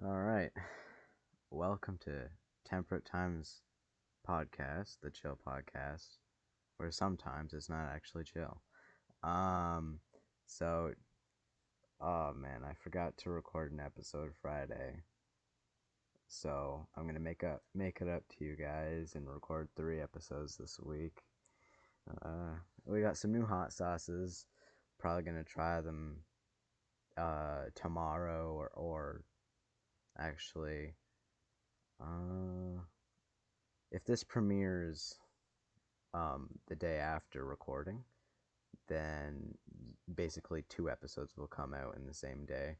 All right. Welcome to Temperate Times Podcast, the chill podcast, where sometimes it's not actually chill. Um, so, oh man, I forgot to record an episode Friday. So I'm gonna make it up to you guys and record 3 episodes this week. We got some new hot sauces. Probably gonna try them tomorrow or actually uh if this premieres the day after recording, then basically 2 episodes will come out in the same day.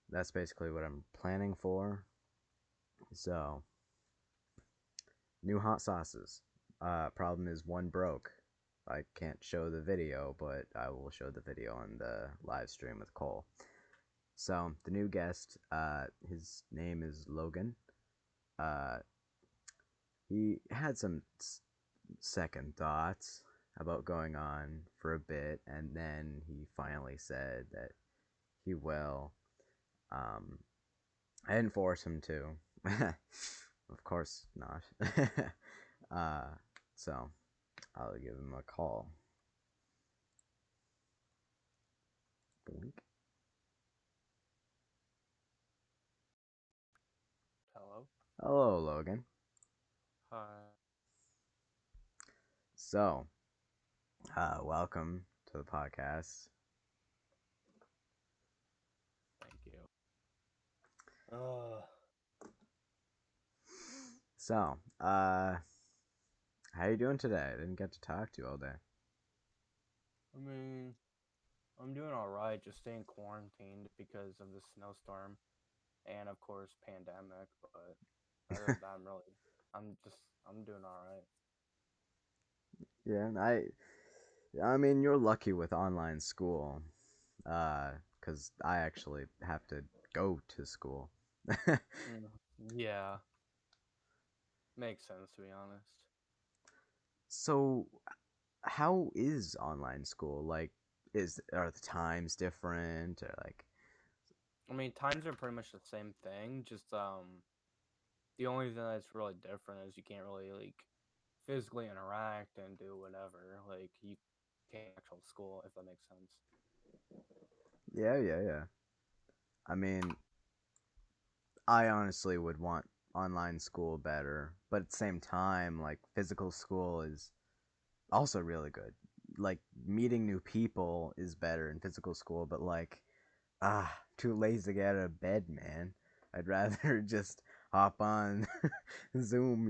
That's basically what I'm planning for. So, new hot sauces. Problem is one broke. I can't show the video, but I will show the video on the live stream with Cole. So, the new guest, his name is Logan. Uh, he had some second thoughts about going on for a bit, and then he finally said that he will. Um, I didn't force him to. Of course not. uh, so I'll give him a call. Boink. Hello. Hello, Logan. Hi. So, welcome to the podcast. Thank you. Uh, So, how you doing today? I didn't get to talk to you all day. I mean, I'm doing all right. Just staying quarantined because of the snowstorm, and of course, pandemic. But other than that, I'm doing all right. Yeah, I mean, you're lucky with online school, because I actually have to go to school. Yeah, makes sense to be honest. So, how is online school? Like, are the times different or like? I mean, times are pretty much the same thing. Just the only thing that's really different is you can't really physically interact and do whatever. Like you can't actual school if that makes sense. Yeah. I mean, I honestly would want online school better, but at the same time, like physical school is also really good. Like meeting new people is better in physical school, but like too lazy to get out of bed, man. I'd rather just hop on Zoom.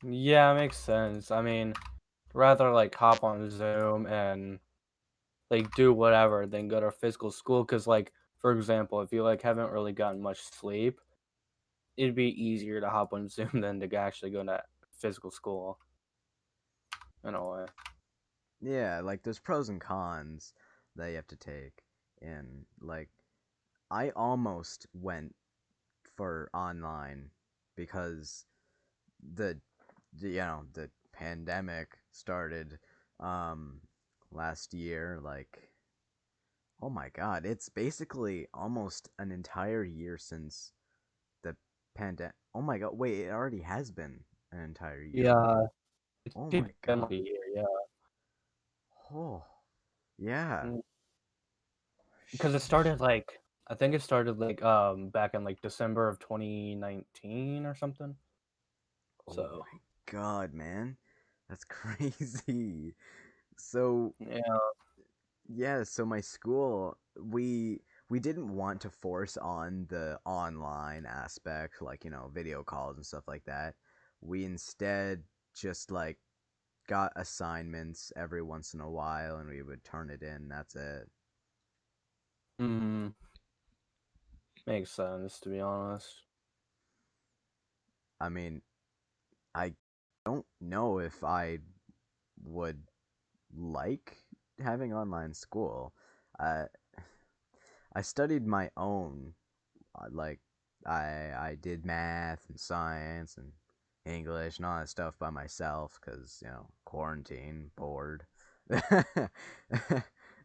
Yeah, it makes sense. I mean, rather hop on Zoom and do whatever than go to physical school. Because for example, if you haven't really gotten much sleep, it'd be easier to hop on Zoom than to actually go to physical school in a way. Yeah, like there's pros and cons that you have to take. And like I almost went for online because the the pandemic started um last year. Like, oh my god, it's basically almost an entire year since the pandemic. Oh my god, wait, it already has been an entire year. Yeah, Oh it's my been god. a year, yeah. Oh, yeah. Because it Sheesh. started I think it started back in December of 2019 or something. Oh So my god, man. That's crazy. So, yeah. yeah, so my school, we didn't want to force on the online aspect, like, video calls and stuff like that. We instead just like got assignments every once in a while and we would turn it in. That's it. Mm, makes sense to be honest. I mean, I don't know if I would like having online school. Uh, I studied my own. Like, I did math and science and English and all that stuff by myself because quarantine, bored. you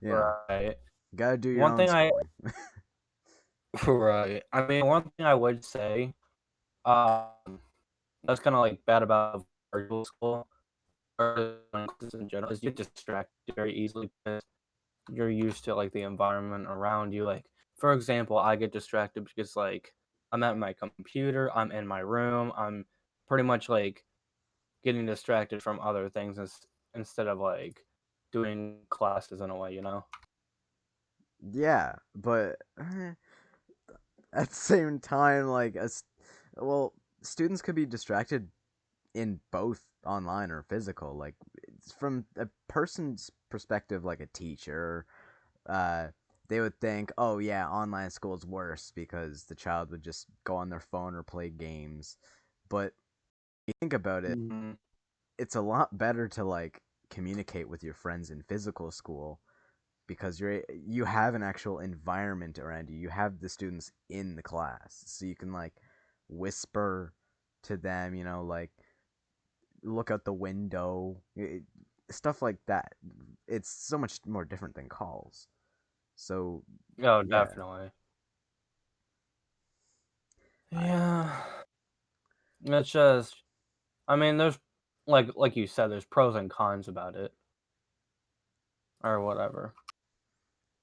know, Right. gotta do your One own thing I schooling. Right. I mean, one thing I would say, um, that's kind of like bad about virtual school or classes in general is you get distracted very easily because you're used to like the environment around you. Like, for example, I get distracted because like I'm at my computer, I'm in my room, I'm pretty much like getting distracted from other things instead of like doing classes in a way, you know? Yeah, but at the same time, well, students could be distracted in both online or physical. Like, it's from a person's perspective, like a teacher, uh, they would think, oh yeah, online school is worse because the child would just go on their phone or play games. But you think about it, Mhm. it's a lot better to like communicate with your friends in physical school because you have an actual environment around you. You have the students in the class, so you can like whisper to them, like look out the window, stuff like that. It's so much more different than calls. So Oh, yeah, definitely. I Yeah. It's just I mean, there's like you said, there's pros and cons about it or whatever.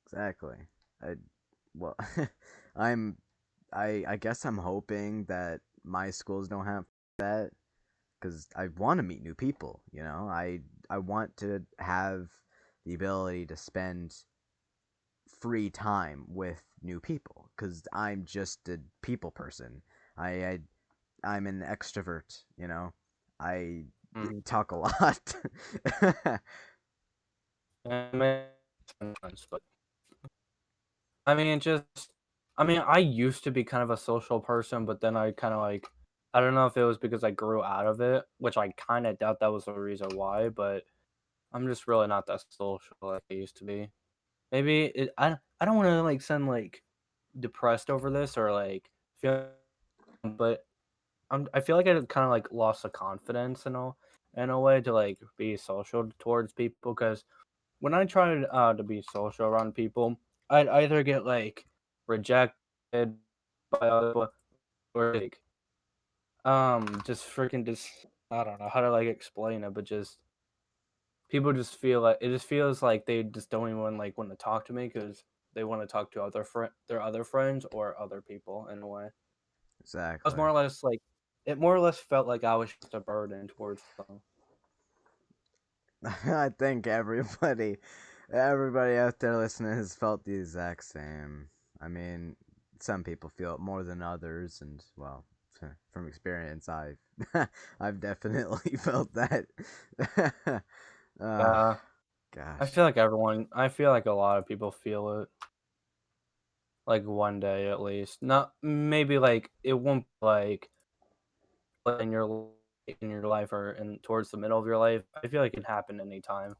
exactly. I well, I'm I guess I'm hoping that my schools don't have that because I want to meet new people. I want to have the ability to spend free time with new people because I'm just a people person. I, I I'm an extrovert. I Mm. talk a lot. It makes sense, but I mean, I used to be kind of a social person, but then I kind of like, I don't know if it was because I grew out of it, which I kind of doubt that was the reason why, but I'm just really not that social like I used to be. Maybe I don't want to like sound like depressed over this or like feel, but I feel like I kind of like lost the confidence in a way to like be social towards people because when I tried to be social around people, I'd either get like rejected by other people or like just freaking just I don't know how to like explain it, but just people just feel like it just feels like they just don't even like want to talk to me because they want to talk to their other friends or other people in a way. I was Exactly. more or less like it more or less felt like I was just a burden towards them. I think everybody out there listening has felt the exact same. I mean, some people feel it more than others, and well, from experience, I've definitely felt that. uh, Yeah, gosh, I feel like a lot of people feel it. Like, one day at least. Not maybe, like, it won't be, like, in your life or in towards the middle of your life. I feel like it can happen anytime.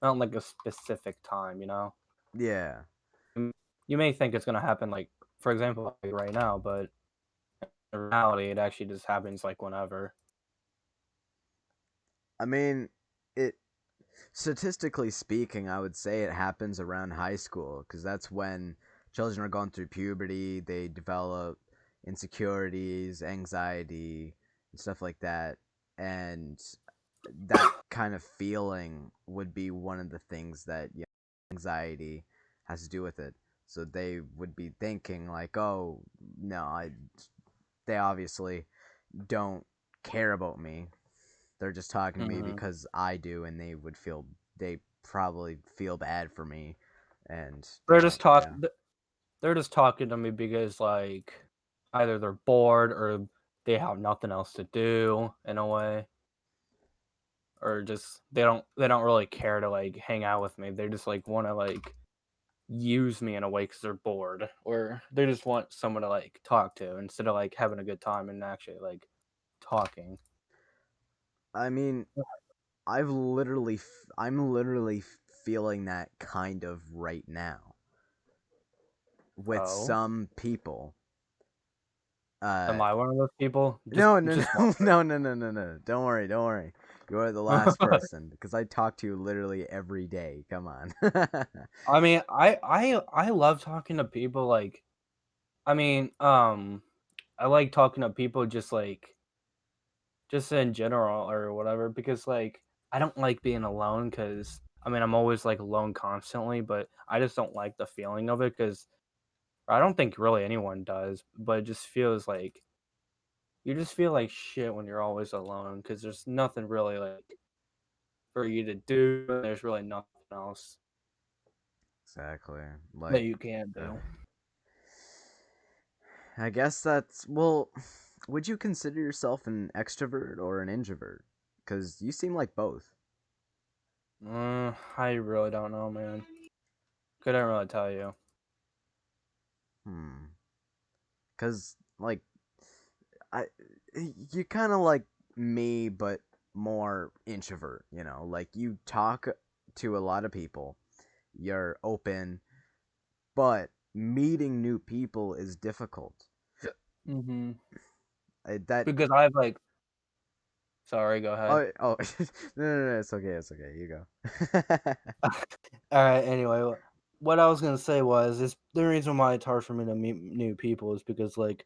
Not like a specific time, you know? yeah. Mm, you may think it's gonna happen, like, for example, like, right now, but in reality, it actually just happens, like, whenever. I mean, it statistically speaking, I would say it happens around high school because that's when children are going through puberty. They develop insecurities, anxiety, and stuff like that. And that kind of feeling would be one of the things that anxiety has to do with it. So they would be thinking like, "Oh, no, they obviously don't care about me. They're just talking to me Mhm. because I do, and they probably feel bad for me, and They're well, just talk yeah, th they're just talking to me because, like, either they're bored or they have nothing else to do in a way. Or just they don't really care to, like, hang out with me. They just, like, wanna, like, use me in a way because 'cause they're bored, or they just want someone to, like, talk to instead of, like, having a good time and actually, like, talking. I mean, I'm literally feeling that kind of right now with Oh? some people. Am Uh, I one of those people? no, no, Just one no, no, no, no, no, no. Don't worry, don't worry. You're the last person. person because I talk to you literally every day. Come on. I mean, I love talking to people, like, I mean, I like talking to people just in general or whatever because like I don't like being alone because I mean I'm always like alone constantly, but I just don't like the feeling of it because I don't think really anyone does, but it just feels like you just feel like shit when you're always alone because there's nothing really like for you to do. And there's really nothing else Exactly. that Like, you can uh, do. I guess that's well. Would you consider yourself an extrovert or an introvert? Because you seem like both. I really don't know, man. Couldn't really tell you. Hmm. Because like I, you kind of like me, but more introvert. You know, like you talk to a lot of people. You're open, but meeting new people is difficult. Mm-hmm. That Because I've like, sorry, go ahead. oh no, it's okay, you go. All right. Anyway, what I was gonna say was is the reason why it's hard for me to meet new people is because like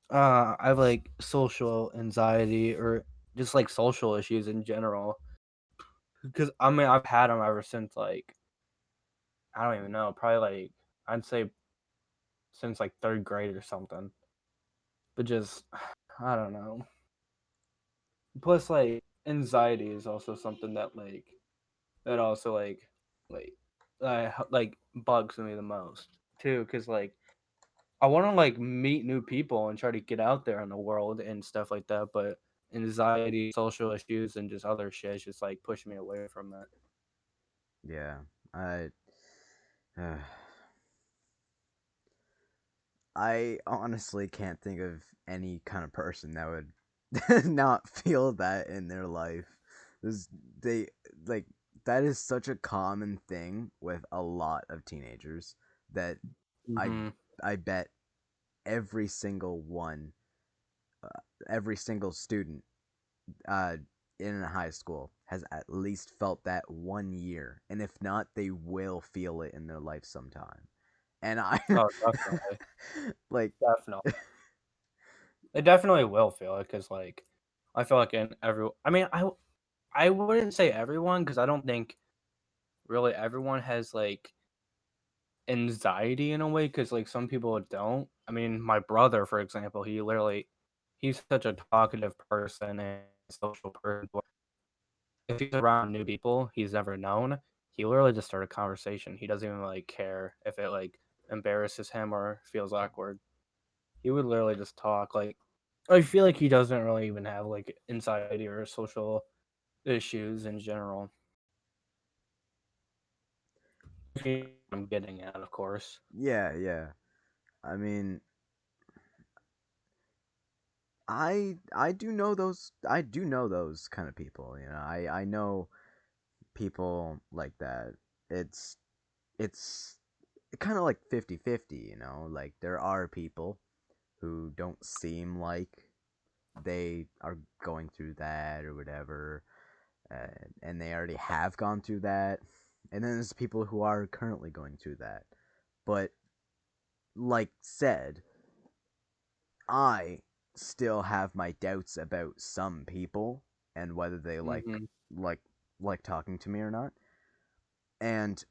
I have like social anxiety or just like social issues in general. Because I mean I've had them ever since like I don't even know, probably like I'd say since like third grade or something. But just I don't know. Plus like anxiety is also something that that also like like bugs me the most too because like I want to like meet new people and try to get out there in the world and stuff like that, but anxiety, social issues, and just other shit just like push me away from that. Yeah, I uh, I honestly can't think of any kind of person that would not feel that in their life. This, they like that is such a common thing with a lot of teenagers that I Mm-hmm. I bet every single one, every single student uh, in a high school has at least felt that 1 year, and if not, they will feel it in their life sometime. And I Oh, definitely, like definitely. They definitely will feel it because like I feel like in every. I mean, I wouldn't say everyone because I don't think really everyone has like anxiety in a way because like some people don't. I mean, my brother, for example, he's such a talkative person and social person. If he's around new people he's never known, he literally just start a conversation. He doesn't even like care if it like embarrasses him or feels awkward. He would literally just talk. Like I feel like he doesn't really even have like anxiety or social issues in general. If you know what I'm getting at, of course. yeah, yeah. I mean, I do know those kind of people. You know, I know people like that. It's it's kind of like 50-50. You know, like there are people who don't seem like they are going through that or whatever, uh, and they already have gone through that. And then there's people who are currently going through that. But like said, I still have my doubts about some people and whether they Hmm. like like talking to me or not. And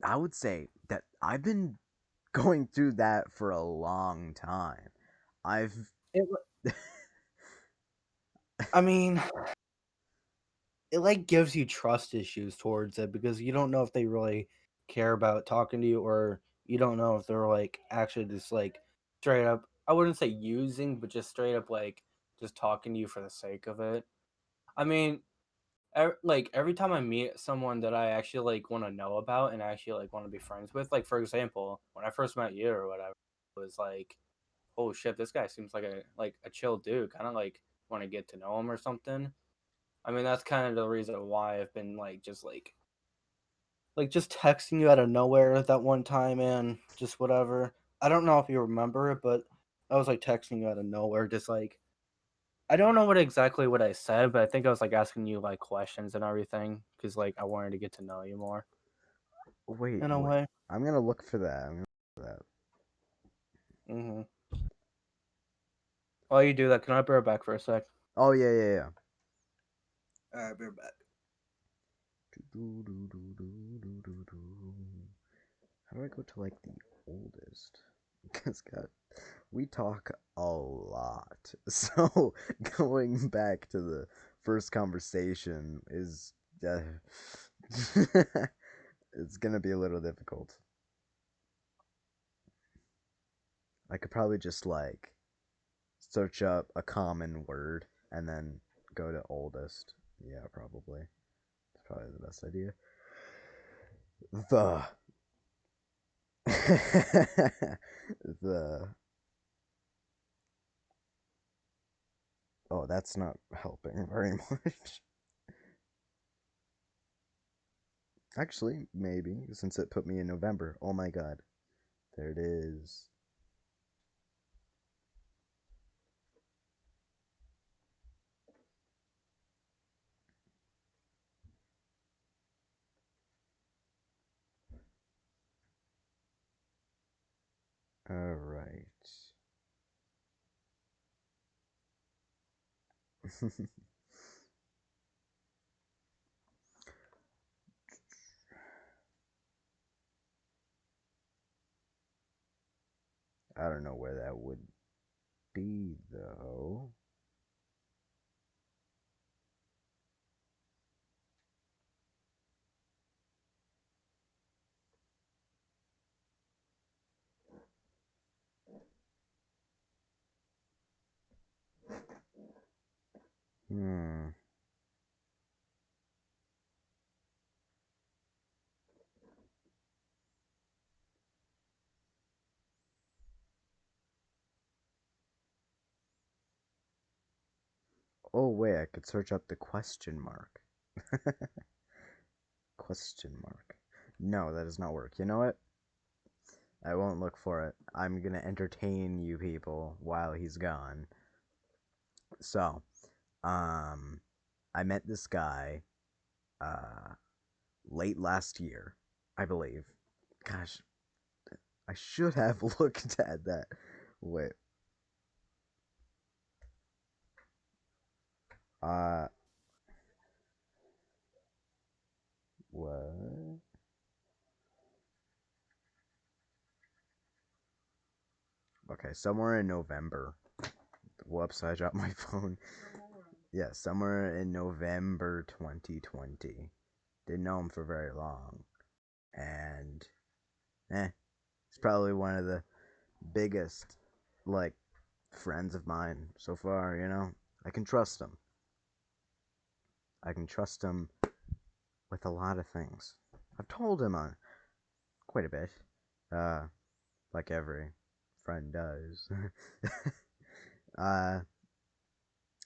I would say that I've been going through that for a long time. I've It, I mean, it like gives you trust issues towards it because you don't know if they really care about talking to you or you don't know if they're like actually just like straight up I wouldn't say using but just straight up like just talking to you for the sake of it. I mean, like every time I meet someone that I actually like want to know about and actually like want to be friends with, like for example, when I first met you or whatever, it was like, oh shit, this guy seems like a chill dude, kind of like want to get to know him or something. I mean, that's kind of the reason why I've been like just texting you out of nowhere that one time and just whatever. I don't know if you remember it, but I was like texting you out of nowhere, just like I don't know what I said, but I think I was like asking you like questions and everything because like I wanted to get to know you more wait, in a wait. way. I'm gonna look for that. I'm gonna look for that. Mm-hmm. While you do that, can I be right back for a sec? Oh, yeah. Alright, be right back. How do I go to, like, the oldest? Because, God, we talk a lot. So, going back to the first conversation is... it's gonna be a little difficult. I could probably just, like, search up a common word and then go to oldest. Yeah, probably. It's probably the best idea. The the oh, that's not helping very much. Actually, maybe since it put me in November. Oh my god, there it is. All right. I don't know where that would be though. Hmm. Oh wait, I could search up the question mark. Question mark. No, that does not work. You know what? I won't look for it. I'm gonna entertain you people while he's gone. So, um, I met this guy, uh, late last year, I believe. Gosh, I should have looked at that. Wait, uh, what? Okay, somewhere in November. Whoops, I dropped my phone. Yeah, somewhere in November 2020. Didn't know him for very long. And, he's probably one of the biggest, like, friends of mine so far, you know? I can trust him. I can trust him with a lot of things. I've told him quite a bit, uh, like every friend does. uh,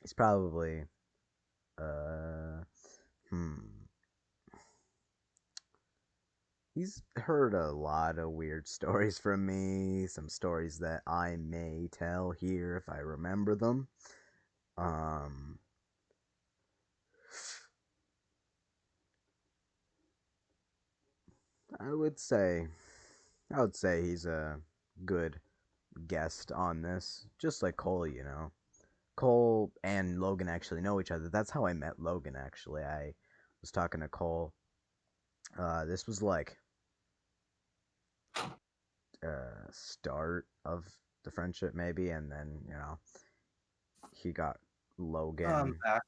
he's probably, uh, hmm. He's heard a lot of weird stories from me, some stories that I may tell here if I remember them. Um, I would say, I would say he's a good guest on this, just like Cole, you know. Cole and Logan actually know each other. That's how I met Logan, actually. I was talking to Cole. This was like start of the friendship, maybe, and then, you know, he got I'm Logan. back.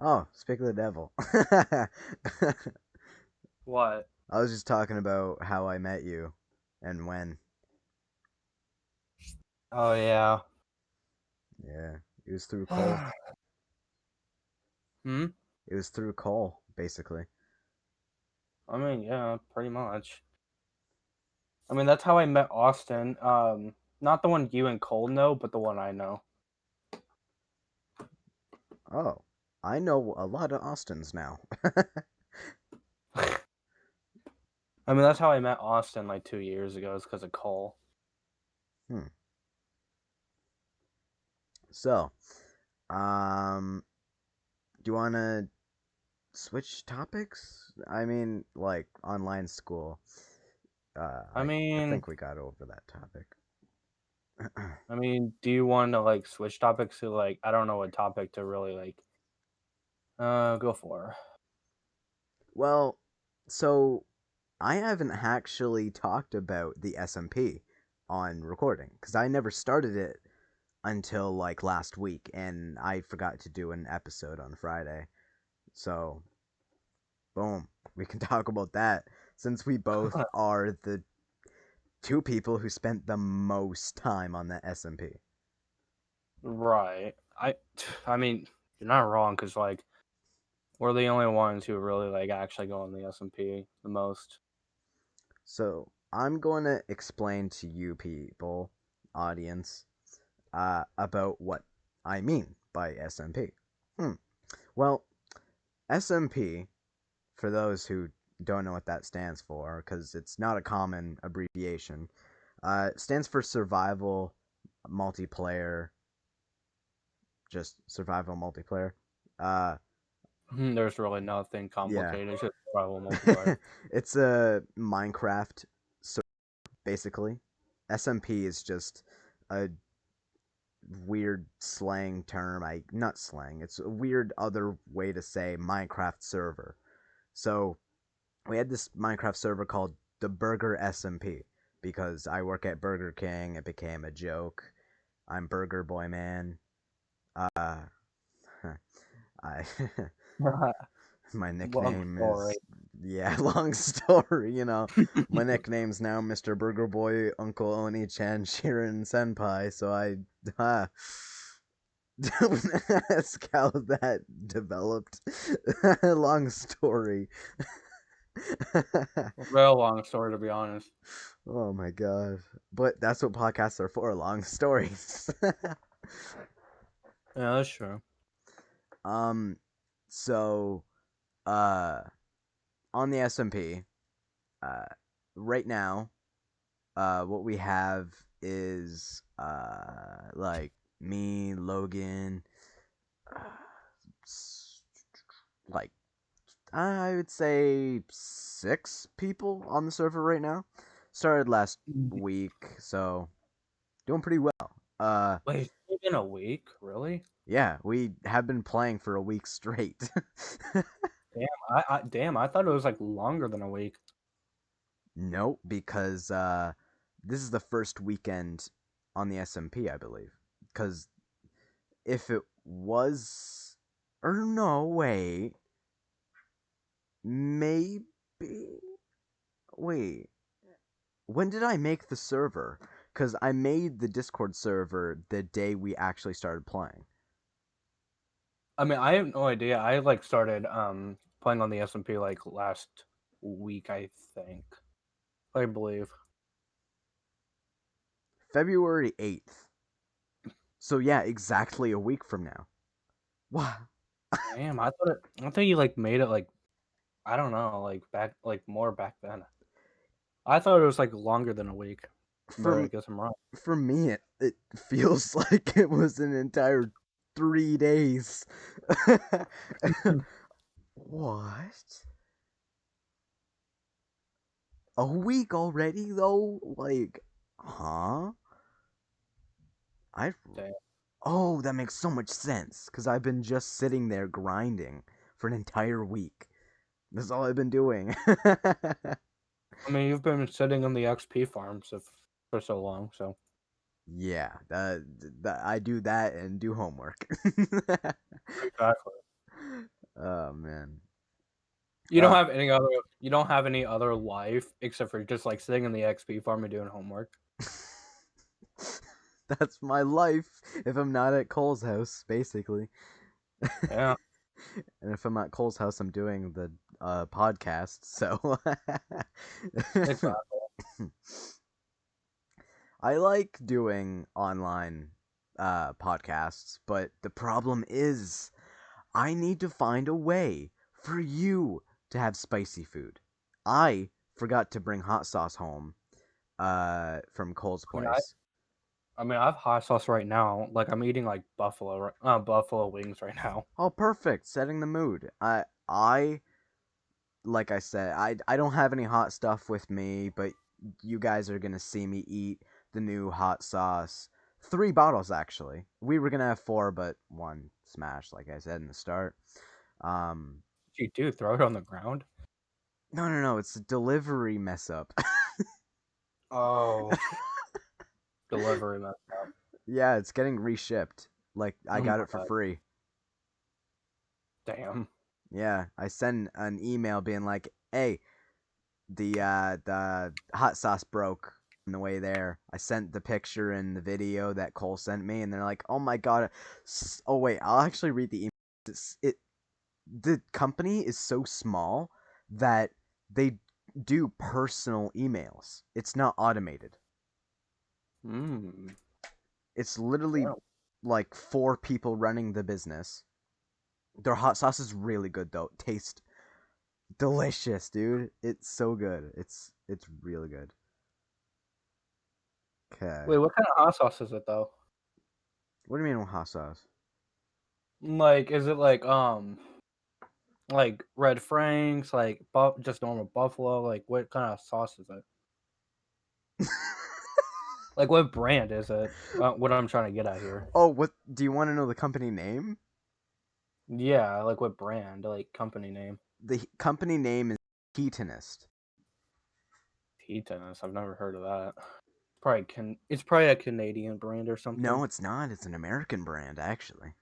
Oh, speak of the devil. What? I was just talking about how I met you and when. Oh yeah. Yeah, it was through Cole. Hmm? It was through Cole, basically. I mean, yeah, pretty much. I mean, that's how I met Austin. Not the one you and Cole know, but the one I know. Oh, I know a lot of Austins now. I mean, that's how I met Austin like 2 years ago. Is because of Cole. Hmm. So, do you want to switch topics? I mean, like online school. I I mean, think we got over that topic. I mean, do you want to like switch topics to like I don't know what topic to really like go for? Well, so I haven't actually talked about the SMP on recording because I never started it until like last week, and I forgot to do an episode on Friday. So, boom, we can talk about that since we both are the two people who spent the most time on the SMP. Right. I mean, you're not wrong because like we're the only ones who really like actually go on the SMP the most. So, I'm going to explain to you people, audience, about what I mean by SMP. Well, SMP, for those who don't know what that stands for, because it's not a common abbreviation, stands for Survival Multiplayer, just Survival Multiplayer. Uh, There's really nothing yeah. complicated. It's just survival multiplayer. It's a Minecraft, so basically. SMP is just a weird slang term. Not slang. It's a weird other way to say Minecraft server. So we had this Minecraft server called the Burger SMP because I work at Burger King. It became a joke. I'm Burger Boy Man. Uh, I my Long nickname story. is long story. My nickname's now Mr. Burger Boy, Uncle Oni Chan Shirin Senpai. So that's how that developed. Long story. Real long story to be honest. Oh my god. But that's what podcasts are for, long stories. Yeah, that's true. um so uh on the SMP, uh right now, what we have is like me, Logan, uh, like I would say 6 people on the server right now. Started last week, so doing pretty well. Wait, it's been a week? Really? Yeah, we have been playing for a week straight. Damn, I thought it was like longer than a week. Nope, because this is the first weekend on the SMP, I believe. Because if it was, or no, wait, maybe, wait, when did I make the server? Because I made the Discord server the day we actually started playing. I mean, I have no idea. I like started playing on the SMP like last week, I think. I believe. February 8th. So yeah, exactly a week from now. Wow. Damn, I thought you like made it like I don't know, like back like more back then. I thought it was like longer than a week, but I For guess I'm wrong. for me, it feels like it was an entire 3 days. What? A week already though? Like, huh? I Damn. Oh, that makes so much sense cuz I've been just sitting there grinding for an entire week. That's all I've been doing. I mean, you've been sitting on the XP farms for so long, so Yeah, that I do that and do homework. exactly. Oh man. You don't Uh, have any other you don't have any other life except for just like sitting in the XP farm and doing homework. that's my life if I'm not at Cole's house, basically. Yeah, And if I'm at Cole's house, I'm doing the podcast. So exactly. I like doing online podcasts, but the problem is I need to find a way for you to have spicy food. I forgot to bring hot sauce home from Cole's I mean, I place. I mean, I have hot sauce right now. Like I'm eating like buffalo wings right now. Oh, perfect. Setting the mood. I like I said, I don't have any hot stuff with me, but you guys are gonna see me eat the new hot sauce 3 bottles actually. We were gonna have 4, but one smashed, like I said in the start. Um, You do throw it on the ground? no, it's a delivery mess up. Oh, delivery mess up. Yeah, it's getting reshipped. Like I Oh got my it for god, free. damn. Yeah, I send an email being like, "Hey, the hot sauce broke on the way there." I sent the picture and the video that Cole sent me, and they're like, "Oh my god!" Oh wait, I'll actually read the email. The company is so small that they do personal emails. It's not automated. Mm. It's literally Damn. like 4 people running the business. Their hot sauce is really good though. Tastes delicious, dude. It's so good. It's really good. Okay. Wait, what kind of hot sauce is it though? What do you mean with hot sauce? Like, is it like Red Frank's, like just normal buffalo? Like, what kind of sauce is it? Like, what brand is it? What I'm trying to get at here. Oh, what do you want to know the company name? Yeah, like what brand, like company name. The company name is Keatonist. Tennis. I've never heard of that. Probably can. It's probably a Canadian brand or something. No, it's not. It's an American brand actually.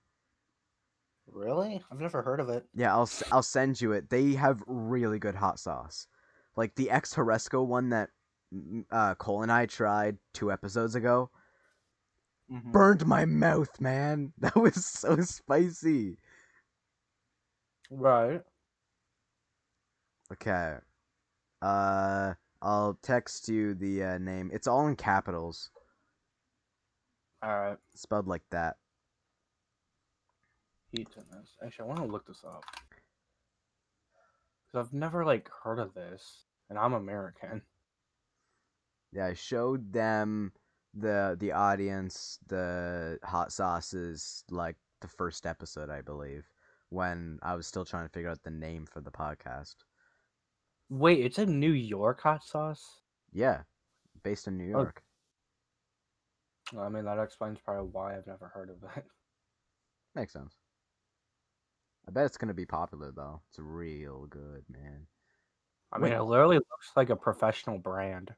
Really? I've never heard of it. Yeah, I'll send you it. They have really good hot sauce. Like the ex Horesco one that Cole and I tried 2 episodes ago. Mm-hmm. Burned my mouth, man. That was so spicy. Right. Okay. Uh, I'll text you the name. It's all in capitals, All right. spelled like that. Tennis. Actually, I want to look this up because I've never like heard of this, and I'm American. Yeah, I showed them the audience the hot sauces like the first episode, I believe, when I was still trying to figure out the name for the podcast. Wait, it's a New York hot sauce. Yeah, based in New Oh, York. I mean that explains probably why I've never heard of it. Makes sense. I bet it's gonna be popular though. It's real good, man. I mean, Wait, it literally looks like a professional brand.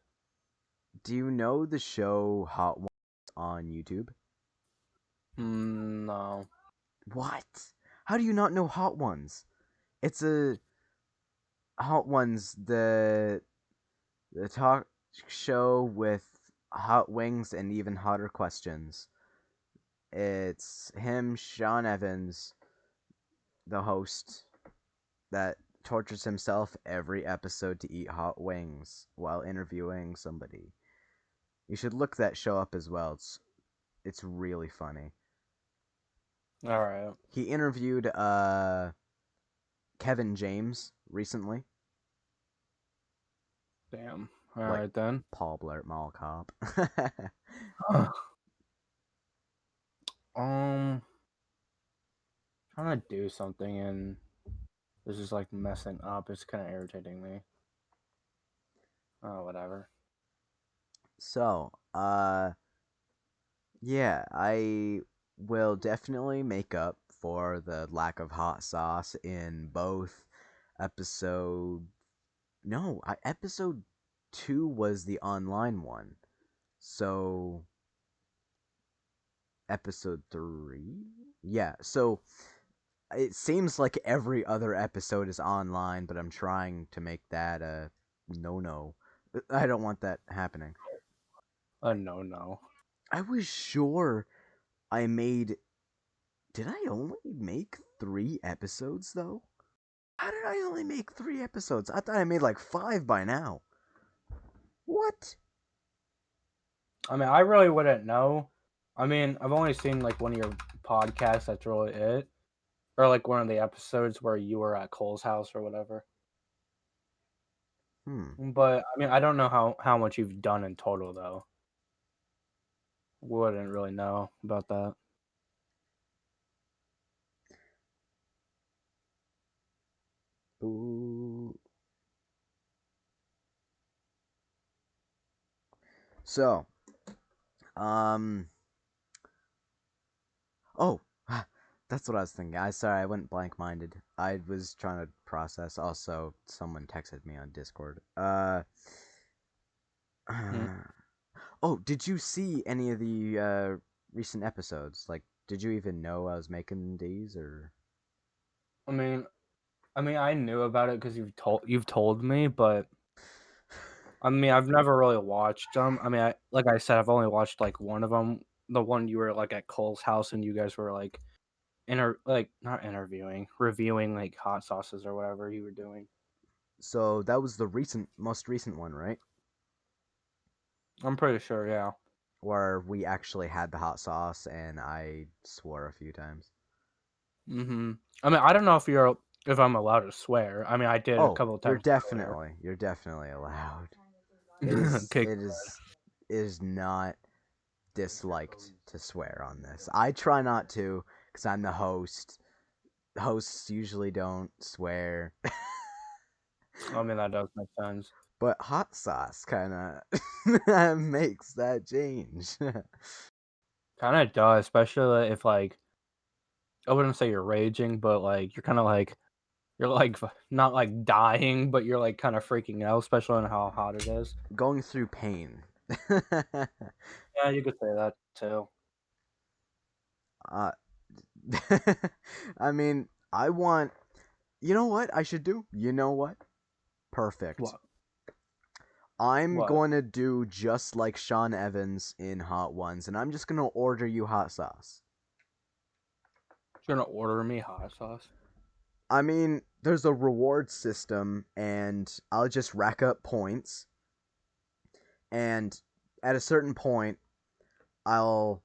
do you know the show Hot Ones on YouTube? No. What? How do you not know Hot Ones? It's a Hot Ones, the talk show with hot wings and even hotter questions. It's him, Sean Evans, the host, that tortures himself every episode to eat hot wings while interviewing somebody. You should look that show up as well. It's really funny. All right. He interviewed Kevin James recently, Damn. All like right then. Paul Blart Mall Cop. um, trying to do something and this is like messing up. It's kind of irritating me. Oh, whatever. So, yeah, I will definitely make up for the lack of hot sauce in both episode. No, episode 2 was the online one. So, episode 3? Yeah, so it seems like every other episode is online, but I'm trying to make that a no. I don't want that happening. No, no. I was sure I made. Did I only make 3 episodes though? How did I only make 3 episodes? I thought I made like 5 by now. What? I mean, I really wouldn't know. I mean, I've only seen like one of your podcasts. That's really it, or like one of the episodes where you were at Cole's house or whatever. Hmm. But I mean, I don't know how much you've done in total though. Wouldn't really know about that. Ooh. So, um, Oh, that's what I was thinking. Sorry, I went blank-minded. I was trying to process. Also, someone texted me on Discord. Mm. Oh, did you see any of the recent episodes? Like, did you even know I was making these, or? I mean, I knew about it because you've told me, but I mean, I've never really watched them. I mean, like I said, I've only watched like one of them. The one you were like at Cole's house and you guys were like not interviewing, reviewing like hot sauces or whatever you were doing. So that was the most recent one, right? I'm pretty sure, yeah. Where we actually had the hot sauce, and I swore a few times. I mean, I don't know if I'm allowed to swear. I mean, I did a Oh, couple of times earlier. you're definitely allowed. Okay. It is not disliked to swear on this. I try not to because I'm the host. Hosts usually don't swear, I mean, that does make sense. but hot sauce kind of makes that change. Kind of does, especially if like I wouldn't say you're raging, but like you're kind of like you're like not like dying, but you're like kind of freaking out, especially on how hot it is. Going through pain. Yeah, you could say that too. uh, I mean, I want. You know what I should do? You know what? Perfect. What? I'm What? going to do just like Sean Evans in Hot Ones, and I'm just going to order you hot sauce. You're gonna order me hot sauce? I mean, there's a reward system, and I'll just rack up points, and at a certain point, I'll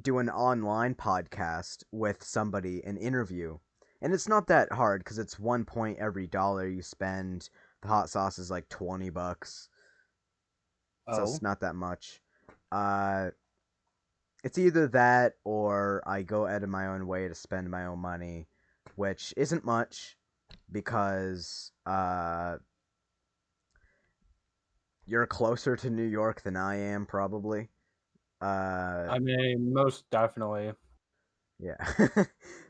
do an online podcast with somebody, an interview. And it's not that hard because it's 1 point every dollar you spend. The hot sauce is like $20, so it's Oh, not that much. Uh, it's either that or I go out of my own way to spend my own money, which isn't much because you're closer to New York than I am, probably. Uh, I mean, most definitely. yeah.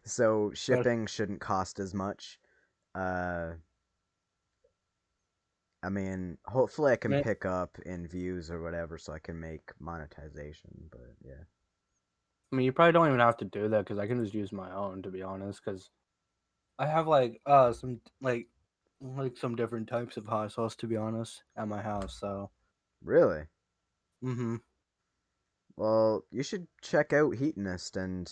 So But shipping shouldn't cost as much. Uh, I mean, hopefully I can man, pick up in views or whatever so I can make monetization, but yeah. I mean, you probably don't even have to do that because I can just use my own, to be honest. Because I have like some like some different types of hot sauce, to be honest, at my house. So, Really? mm-hmm. Well, you should check out Heatonist, and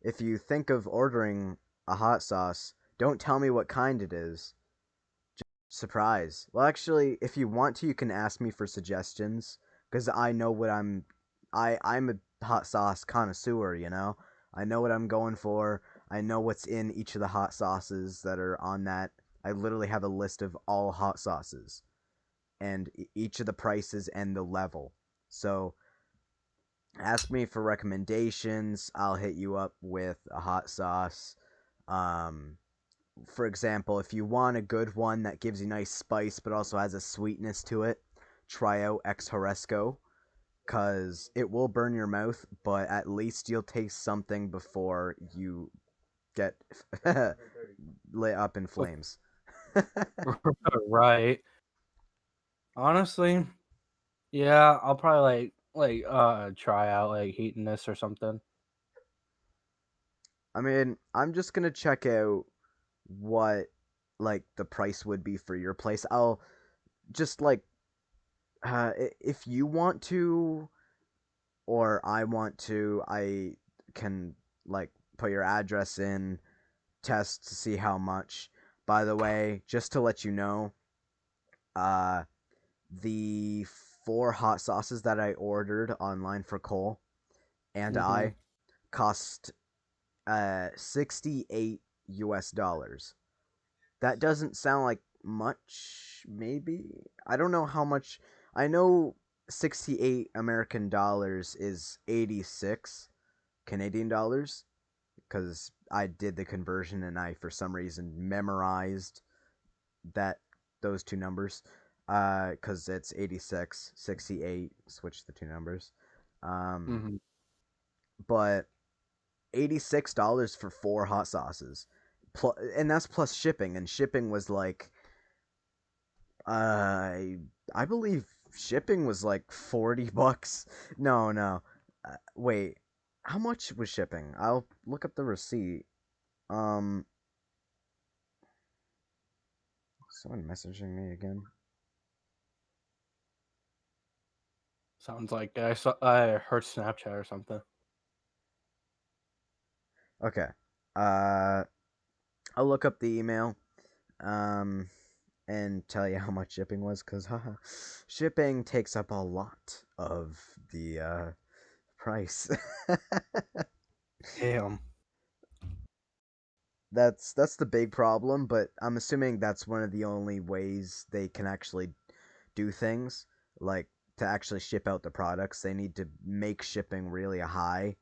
if you think of ordering a hot sauce, don't tell me what kind it is. Surprise. Well, actually, if you want to, you can ask me for suggestions because I know what I'm a hot sauce connoisseur, you know? I know what I'm going for. I know what's in each of the hot sauces that are on that. I literally have a list of all hot sauces and each of the prices and the level. So, ask me for recommendations. I'll hit you up with a hot sauce. Um, for example, if you want a good one that gives you nice spice but also has a sweetness to it, try out Ex Horesco because it will burn your mouth, but at least you'll taste something before you get lit up in flames. Right. Honestly, yeah, I'll probably try out like heating this or something. I mean, I'm just gonna check out what like the price would be for your place. I'll just like if you want to or I want to, I can like put your address in, test to see how much. By the way, just to let you know, uh, the four hot sauces that I ordered online for Cole and Mm-hmm. I cost 68 US dollars. That doesn't sound like much, maybe. I don't know how much. I know 68 American dollars is 86 Canadian dollars because I did the conversion and I, for some reason, memorized that those two numbers because it's 86, 68, switch the two numbers. Um, Mm-hmm. but $86 for 4 hot sauces, and that's plus shipping. And shipping was like, I believe shipping was like $40. No, no, wait, how much was shipping? I'll look up the receipt. Um, someone messaging me again. Sounds like I heard Snapchat or something. Okay, uh, I'll look up the email. Um, and tell you how much shipping was, because shipping takes up a lot of the price. Damn. That's the big problem, but I'm assuming that's one of the only ways they can actually do things, like to actually ship out the products. They need to make shipping really high,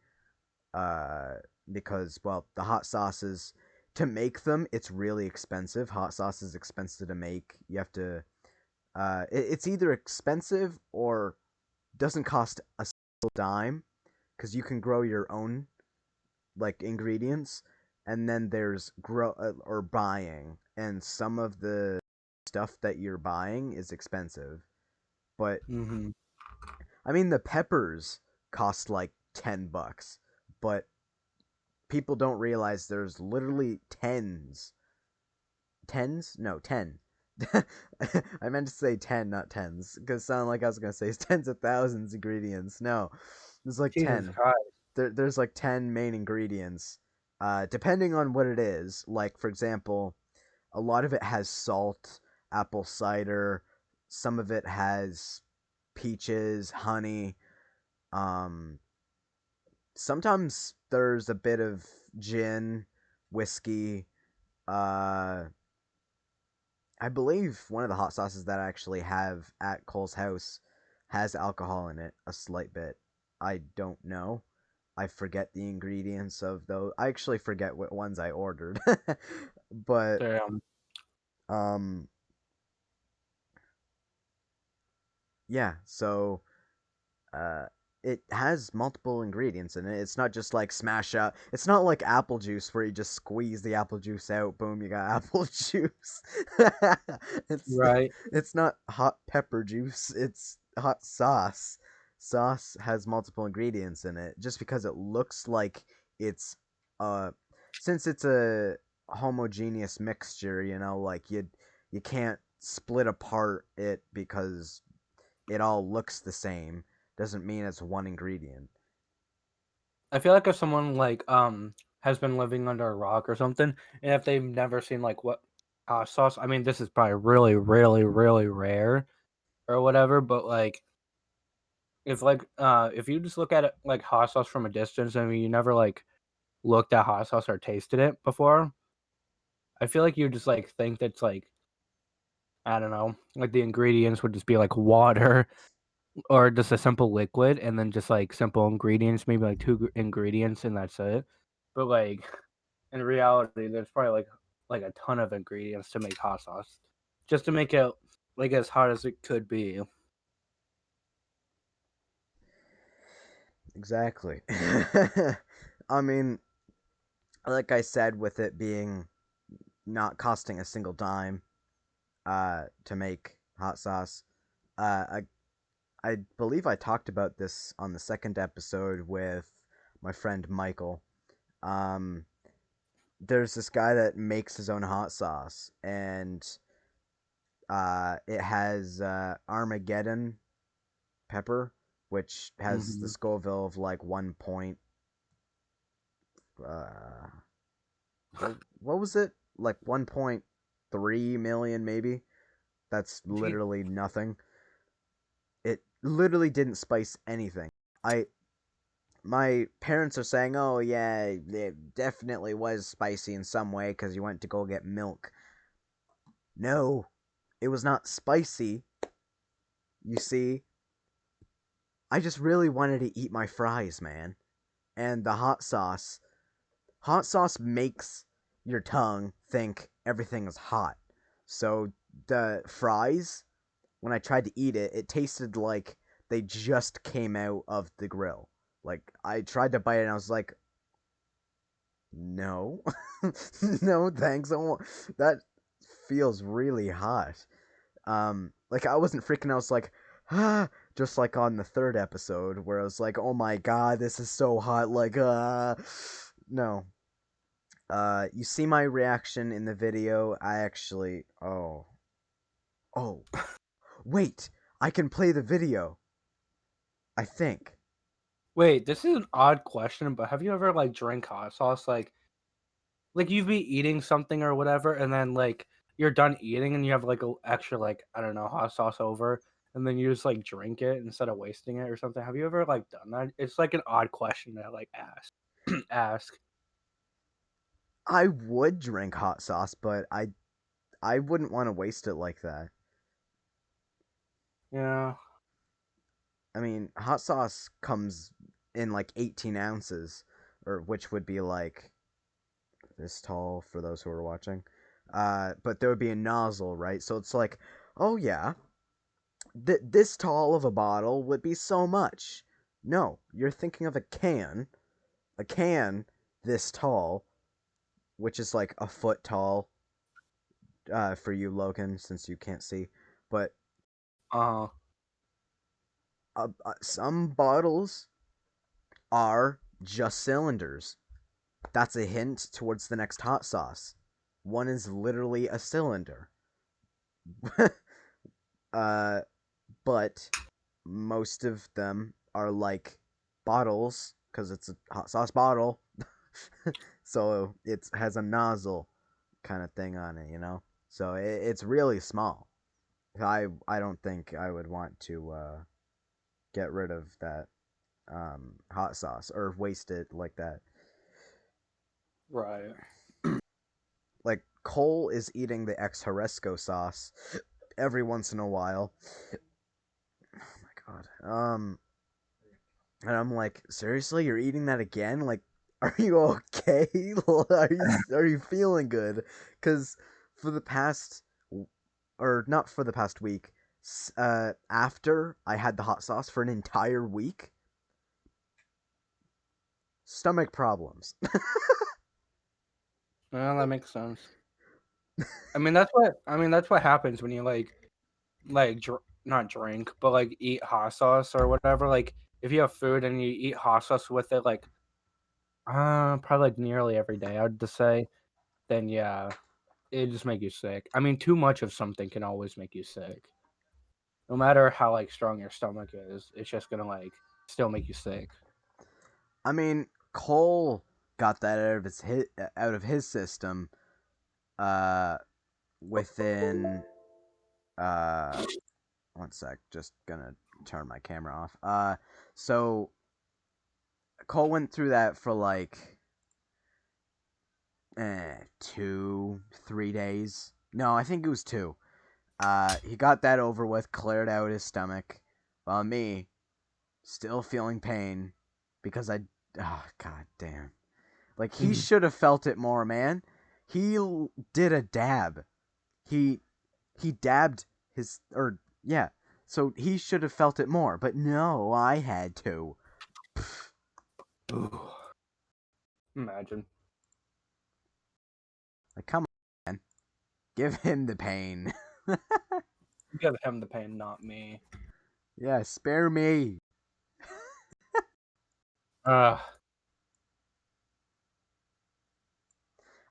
uh, because, well, the hot sauces, to make them, it's really expensive. Hot sauce is expensive to make. You have to it's either expensive or doesn't cost a single dime, because you can grow your own like ingredients, and then there's grow or buying, and some of the stuff that you're buying is expensive. But Mm-hmm. I mean, the peppers cost like $10, but people don't realize there's literally tens? No, 10. I meant to say 10, not tens, because it sounded like I was going to say it's tens of thousands ingredients. No, there's like Jesus 10. Christ. There's like 10 main ingredients, depending on what it is. Like, for example, a lot of it has salt, apple cider, some of it has peaches, honey. Um, Sometimes there's a bit of gin, whiskey. Uh, I believe one of the hot sauces that I actually have at Cole's house has alcohol in it, a slight bit. I don't know. I forget the ingredients of those. I actually forget what ones I ordered. But Damn. um yeah, so uh it has multiple ingredients in it. It's not just like smash up. It's not like apple juice where you just squeeze the apple juice out, boom, you got apple juice. it's Right. it's not hot pepper juice, it's hot sauce. Sauce has multiple ingredients in it. Just because it looks like it's uh since it's a homogeneous mixture, like you can't split apart it because it all looks the same, doesn't mean it's one ingredient. I feel like if someone has been living under a rock or something, and if they've never seen like what hot sauce, I mean, this is probably really, really, really rare or whatever. But like, if you just look at it like hot sauce from a distance, I mean, you never like looked at hot sauce or tasted it before. I feel like you just like think that's like I don't know, like the ingredients would just be like water or just a simple liquid, and then just like simple ingredients, maybe like ingredients, and that's it. But like in reality, there's probably like a ton of ingredients to make hot sauce, just to make it like as hot as it could be. Exactly. I mean, like I said, with it being not costing a single dime to make hot sauce, I believe I talked about this on the second episode with my friend Michael. Um, there's this guy that makes his own hot sauce, and it has Armageddon pepper, which has the Hmm. Scoville of like 1 point. Uh, what was it? Like 1.3 million, maybe. That's Gee, literally nothing. It literally didn't spice anything. I My parents are saying, "Oh yeah, it definitely was spicy in some way because you went to go get milk." No, it was not spicy. You see, I just really wanted to eat my fries, man. And the hot sauce makes your tongue think everything is hot. So the fries, when I tried to eat it, it tasted like they just came out of the grill. Like I tried to bite it and I was like, No. No, thanks. That feels really hot. Like I wasn't freaking out. I was like, ah, just like on the third episode where I was like, oh my god, this is so hot. Like, no. You see my reaction in the video. I actually, oh, wait, I can play the video. I think. Wait, this is an odd question, but have you ever like drank hot sauce? Like you'd be eating something or whatever, and then like you're done eating and you have like a extra like I don't know hot sauce over, and then you just like drink it instead of wasting it or something. Have you ever like done that? It's like an odd question to like ask. Ask. I would drink hot sauce, but I wouldn't want to waste it like that. Yeah. I mean, hot sauce comes in like 18 ounces, or which would be like this tall for those who are watching. But there would be a nozzle, right? So it's like, oh yeah, this tall of a bottle would be so much. No, you're thinking of a can this tall, which is like a foot tall, for you, Logan, since you can't see. But Uh. some bottles are just cylinders. That's a hint towards the next hot sauce. One is literally a cylinder. uh, but most of them are like bottles because it's a hot sauce bottle. So it has a nozzle kind of thing on it, you know? So it's really small. I don't think I would want to get rid of that hot sauce or waste it like that. Right. Like Cole is eating the ex Haresco sauce every once in a while. Oh my god. And I'm like, seriously, you're eating that again? Like, are you okay? Are you feeling good? Because for the past, or not for the past week, after I had the hot sauce for an entire week, stomach problems. Well, that makes sense. I mean that's what happens when you not drink, but like eat hot sauce or whatever. Like if you have food and you eat hot sauce with it, like probably like nearly every day, I would just say, then yeah, it just make you sick. I mean, too much of something can always make you sick. No matter how like strong your stomach is, it's just gonna like still make you sick. I mean, Cole got that out of his system uh within uh one sec, just gonna turn my camera off. So Cole went through that for like 2, 3 days. No, I think it was 2. He got that over with, cleared out his stomach, while me still feeling pain because oh god damn, like he should have felt it more, man. He did a dab. He he dabbed his, or yeah. So he should have felt it more, but no, I had to. Ooh. Imagine. Like, come on, man. Give him the pain. Give him the pain, not me. Yeah, spare me. Uh,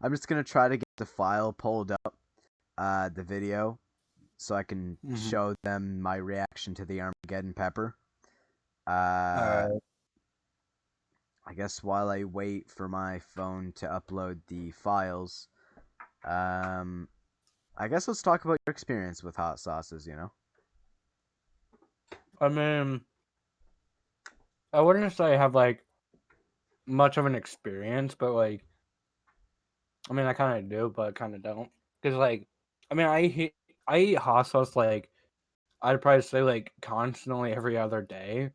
I'm just gonna try to get the file pulled up, the video, so I can mhm. show them my reaction to the Armageddon pepper. All Uh, right. I guess while I wait for my phone to upload the files, um, I guess let's talk about your experience with hot sauces. I mean, I wouldn't say I have like much of an experience, but like, I mean, I kind of do, but kind of don't. Because like, I mean, I eat hot sauce like I'd probably say like constantly every other day,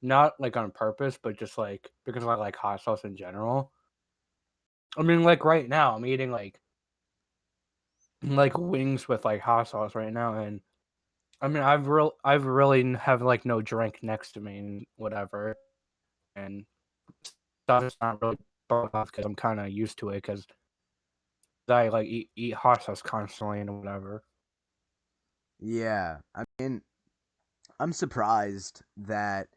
not like on purpose, but just like because I like hot sauce in general. I mean, like right now, I'm eating like wings with like hot sauce right now, and I mean, I've really have like no drink next to me and whatever, and stuff is not really. brought up because I'm kind of used to it because I like eat hot sauce constantly and whatever. Yeah, I mean, I'm surprised that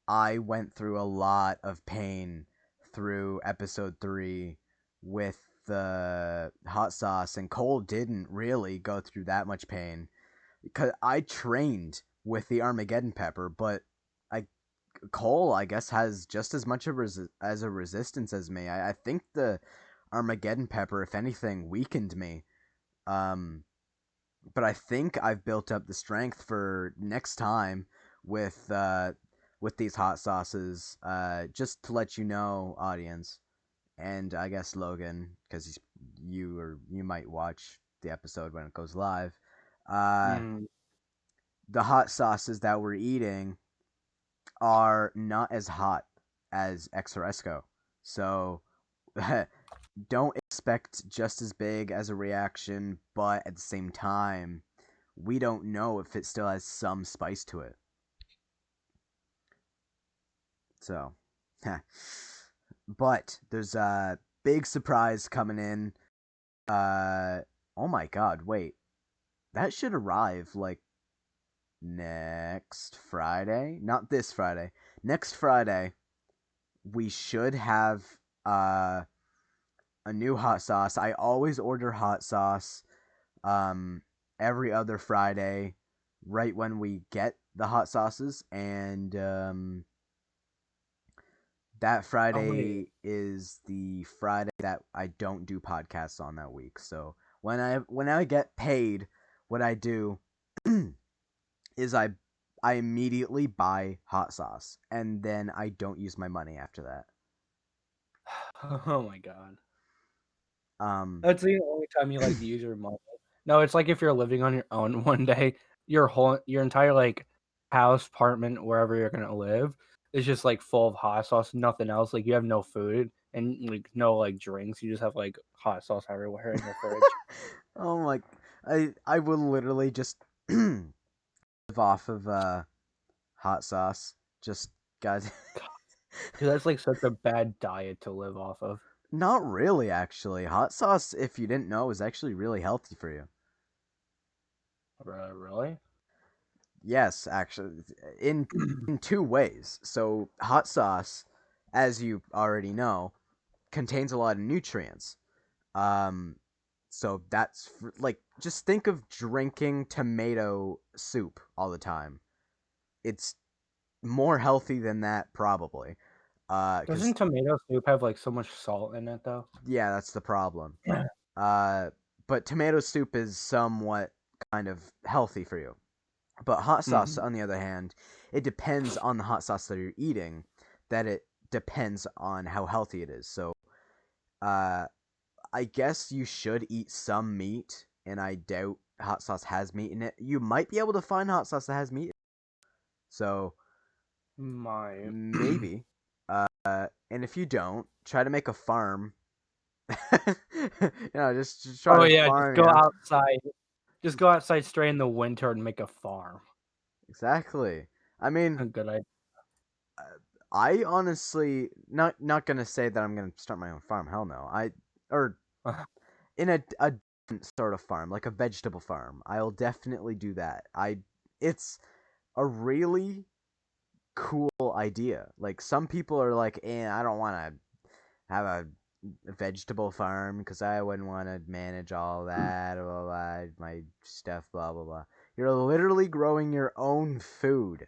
I went through a lot of pain through episode 3 with the hot sauce, and Cole didn't really go through that much pain because I trained with the Armageddon pepper, but I Cole, I guess, has just as much as a resistance as me. I think the Armageddon pepper, if anything, weakened me. Um, but I think I've built up the strength for next time with these hot sauces. Just to let you know, audience, and I guess Logan, because you might watch the episode when it goes live. Uh, Mm. the hot sauces that we're eating are not as hot as Exoresco, so don't expect just as big as a reaction, but at the same time, we don't know if it still has some spice to it. So, but there's a big surprise coming in. Oh my god, wait. That should arrive like next Friday? Not this Friday. Next Friday, we should have uh a new hot sauce. I always order hot sauce um every other Friday right when we get the hot sauces, and that Oh wait, Friday is the Friday that I don't do podcasts on that week. So when I get paid, what I do is I immediately buy hot sauce, and then I don't use my money after that. oh my god, Um that's the only time you like use your money. No, it's like if you're living on your own one day, your entire like house, apartment, wherever you're gonna live is just like full of hot sauce, nothing else. Like you have no food and like no like drinks. You just have like hot sauce everywhere in your fridge. oh my I will literally just live off of hot sauce. Just guys Dude, that's like such a bad diet to live off of. not really actually. Hot sauce, if you didn't know, is actually really healthy for you. Really? Yes, actually, in two ways. So hot sauce, as you already know, contains a lot of nutrients. Um, so like just think of drinking tomato soup all the time. It's more healthy than that probably. Because Doesn't tomato soup have like so much salt in it though? yeah, that's the problem. Uh, but tomato soup is somewhat kind of healthy for you. But hot sauce, Mm. on the other hand, it depends on the hot sauce that you're eating, that it depends on how healthy it is. So, uh, I guess you should eat some meat, and I doubt hot sauce has meat in it. You might be able to find hot sauce that has meat. So, My maybe. And if you don't, try to make a farm. Just try Oh to yeah, just farm, go outside. Just go outside straight in the winter and make a farm. Exactly. I mean, A good idea. I honestly not gonna say that I'm gonna start my own farm. Hell no. Or in a different sort of farm, like a vegetable farm. I'll definitely do that. It's a really cool idea. Like some people are like, I don't want to have a vegetable farm because I wouldn't want to manage all that, blah, blah, blah, my stuff, blah blah blah. You're literally growing your own food.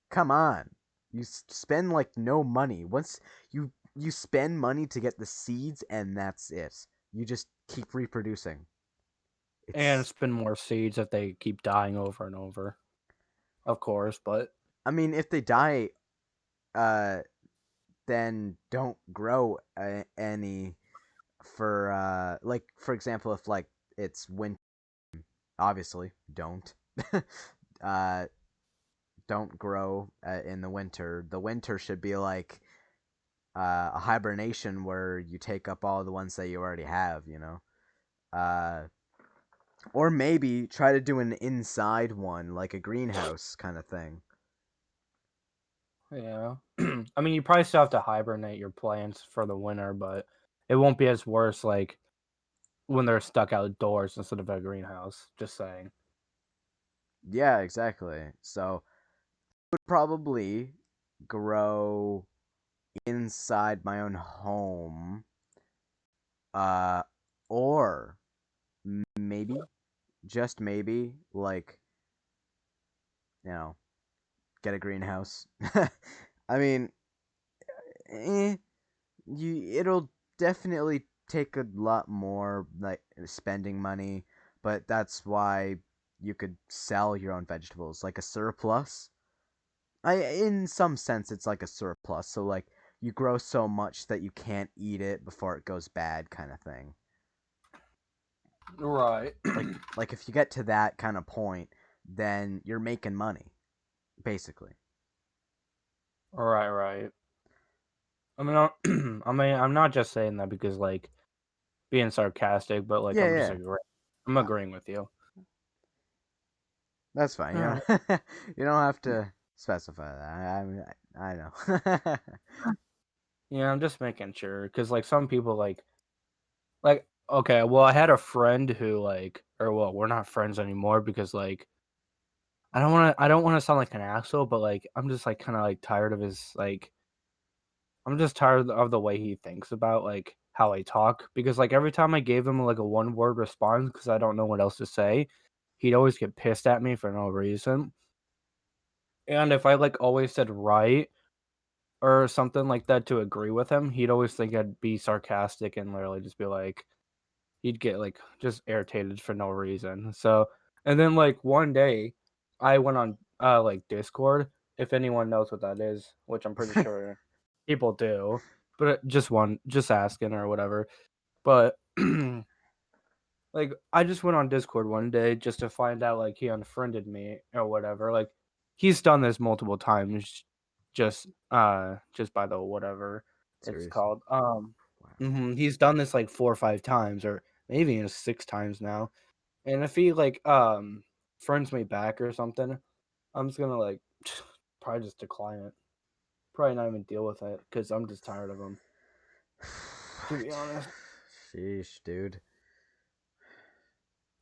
Come on. You spend like no money. Once you spend money to get the seeds, and that's it. You just keep reproducing. And It's spin more seeds if they keep dying over and over. Of course, but I mean, if they die, uh, then don't grow any for like for example, if like it's winter, obviously don't. uh, don't grow in the winter. The winter should be like a hibernation where you take up all the ones that you already have. Uh, or maybe try to do an inside one, like a greenhouse kind of thing. Yeah. I mean, you probably still have to hibernate your plants for the winter, but it won't be as worse like when they're stuck outdoors instead of a greenhouse. Just saying. Yeah, exactly. So would probably grow inside my own home, uh, or maybe, just maybe, like, you know, get a greenhouse. I mean, eh, it'll definitely take a lot more like spending money, but that's why you could sell your own vegetables like a surplus. In some sense it's like a surplus, so like you grow so much that you can't eat it before it goes bad kind of thing. Right. Like if you get to that kind of point, then you're making money basically. Right, right. I mean, I mean, I'm not just saying that because like being sarcastic, but like Yeah, I'm just yeah. agreeing. I'm Uh, agreeing with you. that's fine. You Alright. know, you don't have to specify that. I know. Yeah, I'm just making sure because like some people like okay, well, I had a friend who like, or well, we're not friends anymore because like I don't want to sound like an asshole, but like I'm just like kind of like tired of his like I'm just tired of the way he thinks about like how I talk because like every time I gave him like a one word response because I don't know what else to say, he'd always get pissed at me for no reason. And if I like always said right or something like that to agree with him, he'd always think I'd be sarcastic and literally just be like he'd get like just irritated for no reason. So and then like one day I went on like Discord, if anyone knows what that is, which I'm pretty sure people do, but just asking or whatever. But like I just went on Discord one day just to find out like he unfriended me or whatever. Like he's done this multiple times just by the whatever it's Seriously. called. Wow. He's done this like 4 or 5 times or maybe even 6 times now. And if he like friends me back or something, I'm just gonna like probably just decline it. Probably not even deal with it because I'm just tired of him. To be What? honest, Sheesh, dude.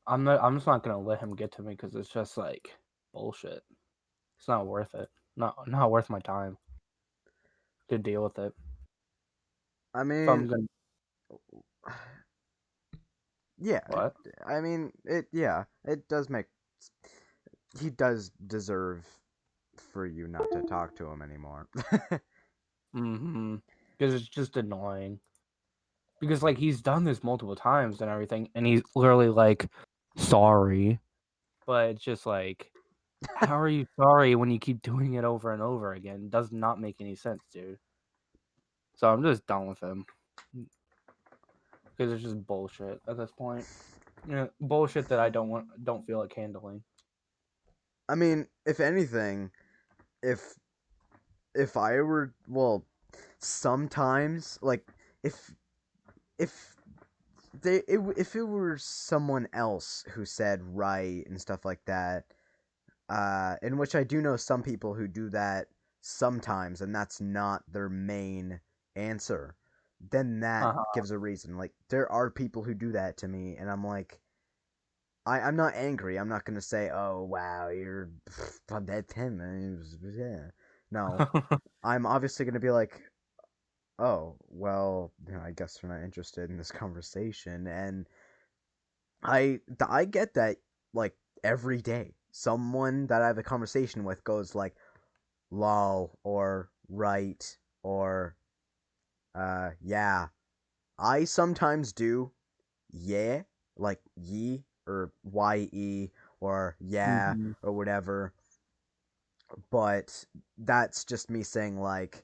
I'm just not gonna let him get to me because it's just like bullshit. It's not worth it. Not worth my time to deal with it. I If I'm mean, gonna yeah. what? I mean, it. Yeah, it does make. He does deserve for you not to talk to him anymore. Mm-hmm. Because it's just annoying. Because like he's done this multiple times and everything, and he's literally like sorry, but it's just like, how are you sorry when you keep doing it over and over again? It does not make any sense, dude. So I'm just done with him because it's just bullshit at this point. Bullshit that I don't feel like handling. I mean, if anything, if if I were sometimes like if if if it were someone else who said right and stuff like that, in which I do know some people who do that sometimes, and that's not their main answer, then that Uh-huh. gives a reason. Like, there are people who do that to me, and I'm like, I'm not angry. I'm not going to say, oh, wow, you're that 10. Yeah. No, I'm obviously going to be like, oh, well, I guess we're not interested in this conversation. And I get that, like, every day. Someone that I have a conversation with goes like, lol, or right, or yeah. I sometimes do yeah, like ye, or ye, or yeah, hmm or whatever, but that's just me saying, like,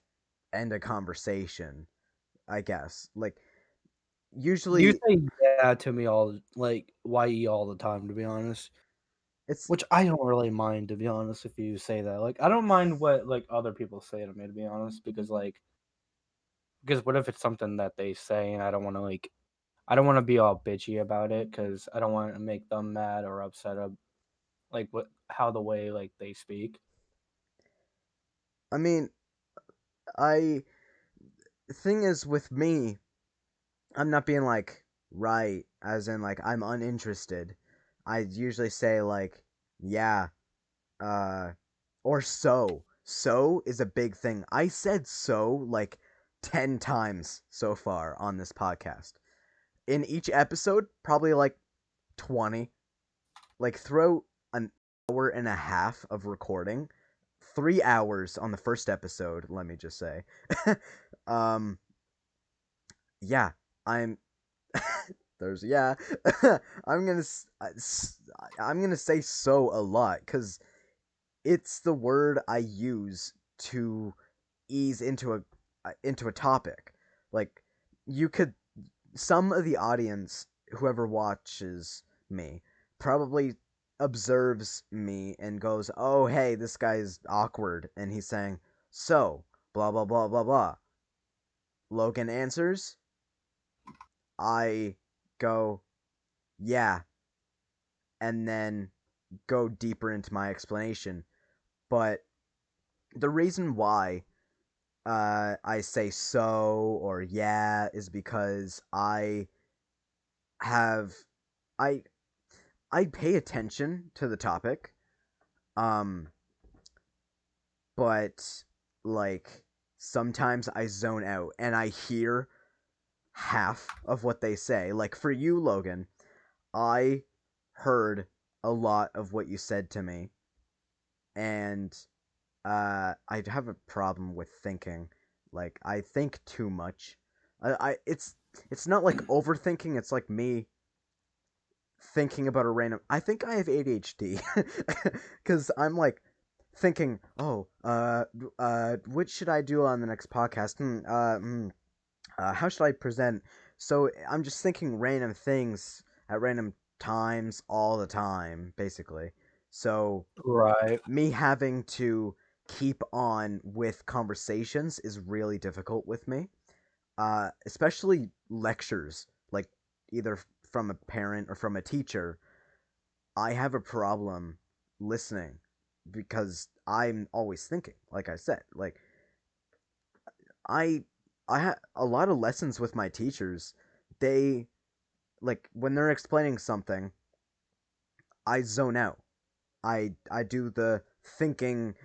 end a conversation, I guess. Like, You usually say yeah to me all like ye all the time, to be honest. it's, Which I don't really mind, to be honest, if you say that. Like I don't mind what like other people say to me, to be honest, because what if it's something that they say and I don't want to be all bitchy about it because I don't want to make them mad or upset of like what how the way like they speak. I mean, I thing is with me, I'm not being like right, as in like I'm uninterested. I usually say like yeah, uh, or so. So is a big thing. I said so like 10 times so far on this podcast. In each episode, probably like 20. Like throw an hour and a half of recording, 3 hours on the first episode. Let me just say, um, yeah, I'm. There's yeah, I'm gonna I'm gonna say so a lot because it's the word I use to ease into a topic. Like you could some of the audience, whoever watches me, probably observes me and goes, "Oh, hey, this guy's awkward," and he's saying, "So, blah blah blah blah blah." Logan answers. I go, "Yeah," and then go deeper into my explanation. But the reason why I say so or yeah is because have I I pay attention to the topic, um, but like sometimes I zone out and I hear half of what they say. Like for you, Logan, I heard a lot of what you said to me, and I have a problem with thinking. Like I think too much. I it's not like overthinking. It's like me thinking about a random. I think I have ADHD because I'm like thinking, oh, what should I do on the next podcast? How should I present? So I'm just thinking random things at random times all the time, basically. So Right. me having to keep on with conversations is really difficult with me, especially lectures, like either from a parent or from a teacher. I have a problem listening because I'm always thinking. Like I said, like I I had a lot of lessons with my teachers. They like when they're explaining something, I zone out. I do the thinking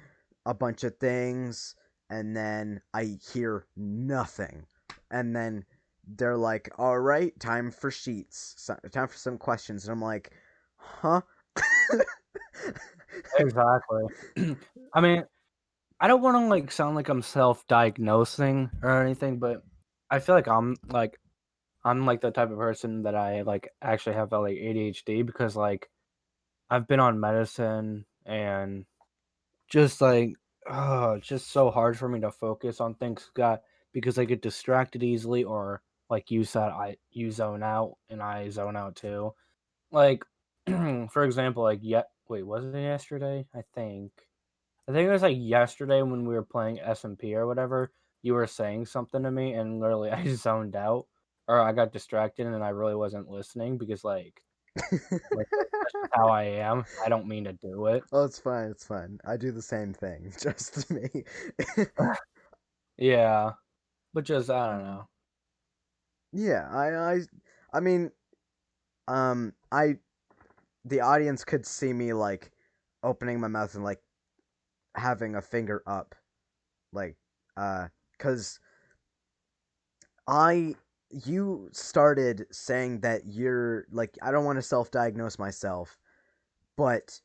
a bunch of things and then I hear nothing. And then they're like, "All right, time for sheets. Time for some questions." And I'm like, "Huh?" Exactly. I mean, I don't want to like sound like I'm self-diagnosing or anything, but I feel like I'm like the type of person that I like actually have like ADHD because like I've been on medicine and just like it's just so hard for me to focus on things got because I get distracted easily or like you said you zone out and I zone out too. Like for example, like wait, was it yesterday? I think it was like yesterday when we were playing SMP or whatever, you were saying something to me and literally I zoned out or I got distracted and I really wasn't listening because that's just how I am. I don't mean to do it. Oh, it's fine. It's fine. I do the same thing. Just me. Yeah, but just I don't know. Yeah, I mean, I the audience could see me like opening my mouth and like having a finger up, like, cause I you started saying that you're like I don't want to self-diagnose myself, but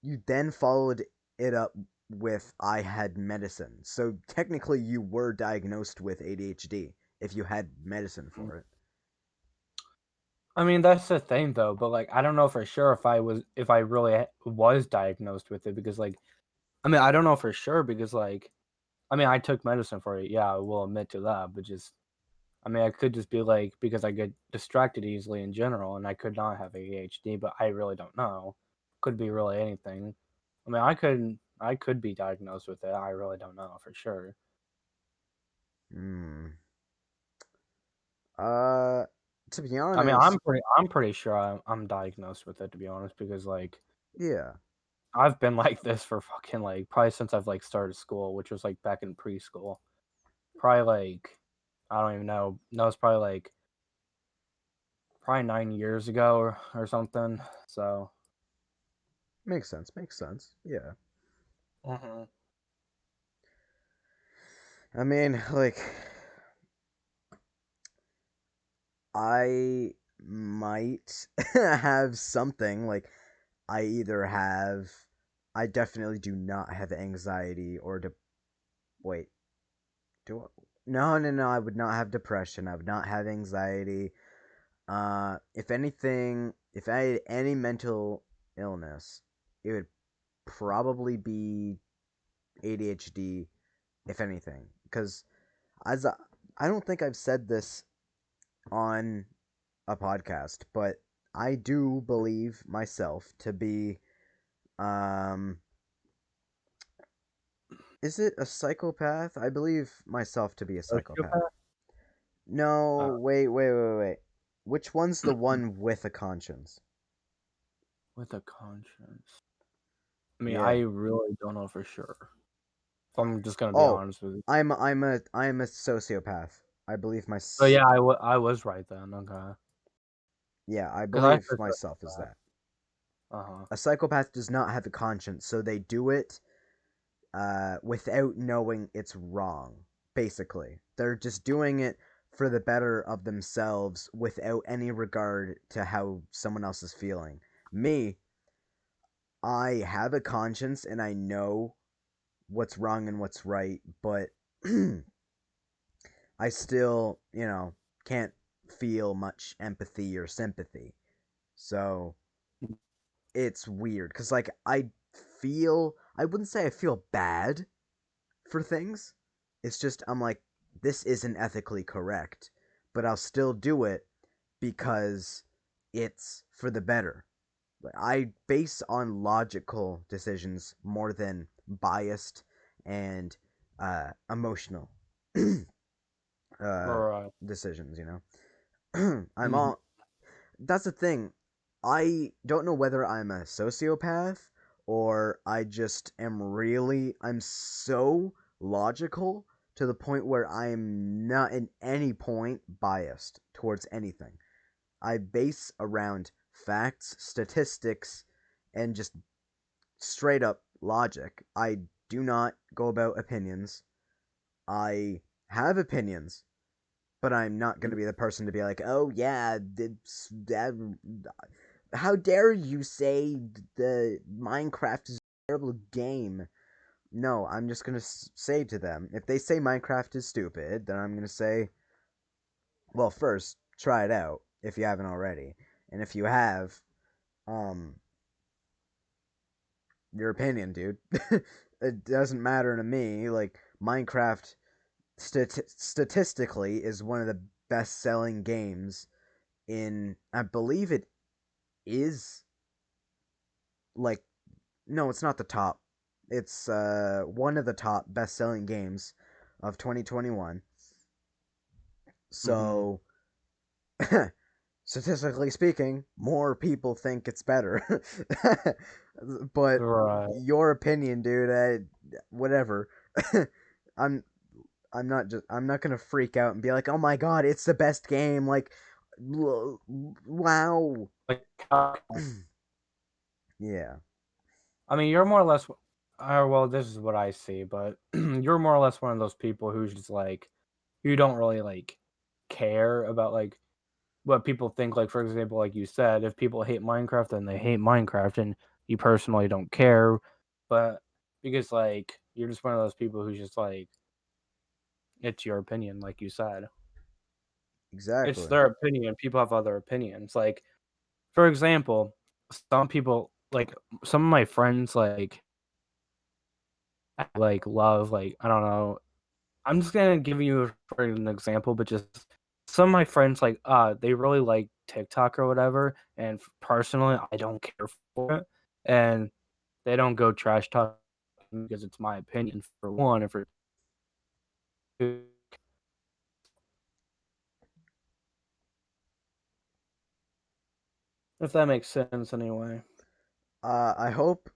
you then followed it up with I had medicine. So technically you were diagnosed with ADHD if you had medicine for it. I mean, that's the thing though, but like I don't know for sure if I really was diagnosed with it because like I mean, I don't know for sure because like I mean, I took medicine for it. Yeah, I will admit to that, but just I mean, I could just be like because I get distracted easily in general and I could not have ADHD, but I really don't know. Could be really anything. I mean, I could be diagnosed with it. I really don't know for sure. Hmm. Uh to be I mean, honest, I'm pretty sure I'm diagnosed with it to be honest because like yeah. I've been like this for fucking like probably since I've like started school, which was like back in preschool. Probably like I don't even know. No, it's probably 9 years ago or something. So Makes sense. Makes sense. Yeah. hmm I mean, like, I might have something like I definitely do not have anxiety or wait, do I? No, no, no, I would not have depression. I would not have anxiety. If anything, if I had any mental illness, it would probably be ADHD, if anything. Because as I don't think I've said this on a podcast, but I do believe myself to be, um, is it a psychopath? I believe myself to be a psychopath. sociopath No, wait. Which one's the one with a conscience? with a conscience. I mean, Yeah. I really don't know for sure. If I'm just gonna be Oh, honest with you. I'm a sociopath. I believe So yeah, I was right then. Okay, yeah, I because I believe said myself as sociopath. that. Uh-huh. A psychopath does not have a conscience, so they do it without knowing it's wrong. Basically, they're just doing it for the better of themselves without any regard to how someone else is feeling. Me, I have a conscience and I know what's wrong and what's right, but I still, can't feel much empathy or sympathy. So it's weird because, like, I wouldn't say I feel bad for things. It's just, I'm like, this isn't ethically correct, but I'll still do it because it's for the better. I base on logical decisions more than biased and emotional uh, Right. decisions. I'm Mhm. all. That's the thing. I don't know whether I'm a sociopath or I just am really. I'm so logical to the point where I'm not at any point biased towards anything. I base around facts, statistics, and just straight up logic. I do not go about opinions. I have opinions, but I'm not going to be the person to be like, "Oh yeah, how dare you say the Minecraft is a terrible game?" No, I'm just going to say to them, if they say Minecraft is stupid, then I'm going to say, "Well, first, try it out if you haven't already. And if you have, um your opinion, dude. It doesn't matter to me. Like Minecraft statistically is one of the best-selling games in I believe it is like no, it's not the top. It's one of the top best-selling games of 2021. Mhm. So, statistically speaking, more people think it's better. But Right. your opinion, dude, whatever. I'm I'm not gonna freak out and be like, oh my god, it's the best game. Like, wow. Like, Yeah, I mean, you're more or less. Well, this is what I see, but you're more or less one of those people who's just like, you don't really like care about like what people think. Like, for example, like you said, if people hate Minecraft, then they hate Minecraft, and you personally don't care. But because like you're just one of those people who's just like, it's your opinion, like you said. It's exactly. their opinion. People have other opinions. Like, for example, some people like some of my friends like love like I don't know. I'm just gonna give you for an example, but just some of my friends like they really like TikTok or whatever, and personally I don't care for it, and they don't go trash talking because it's my opinion for one, and for two, if that makes sense anyway. I hope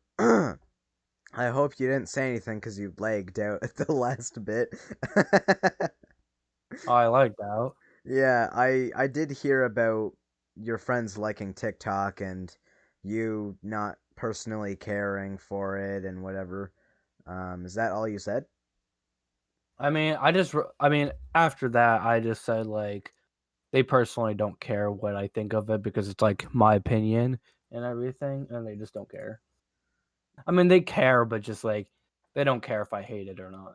I hope you didn't say anything because you lagged out at the last bit. Oh, I like that. Yeah, I did hear about your friends liking TikTok and you not personally caring for it and whatever. Is that all you said? I mean, I mean, after that, I just said like they personally don't care what I think of it because it's like my opinion and everything, and they just don't care. I mean, they care, but just like they don't care if I hate it or not.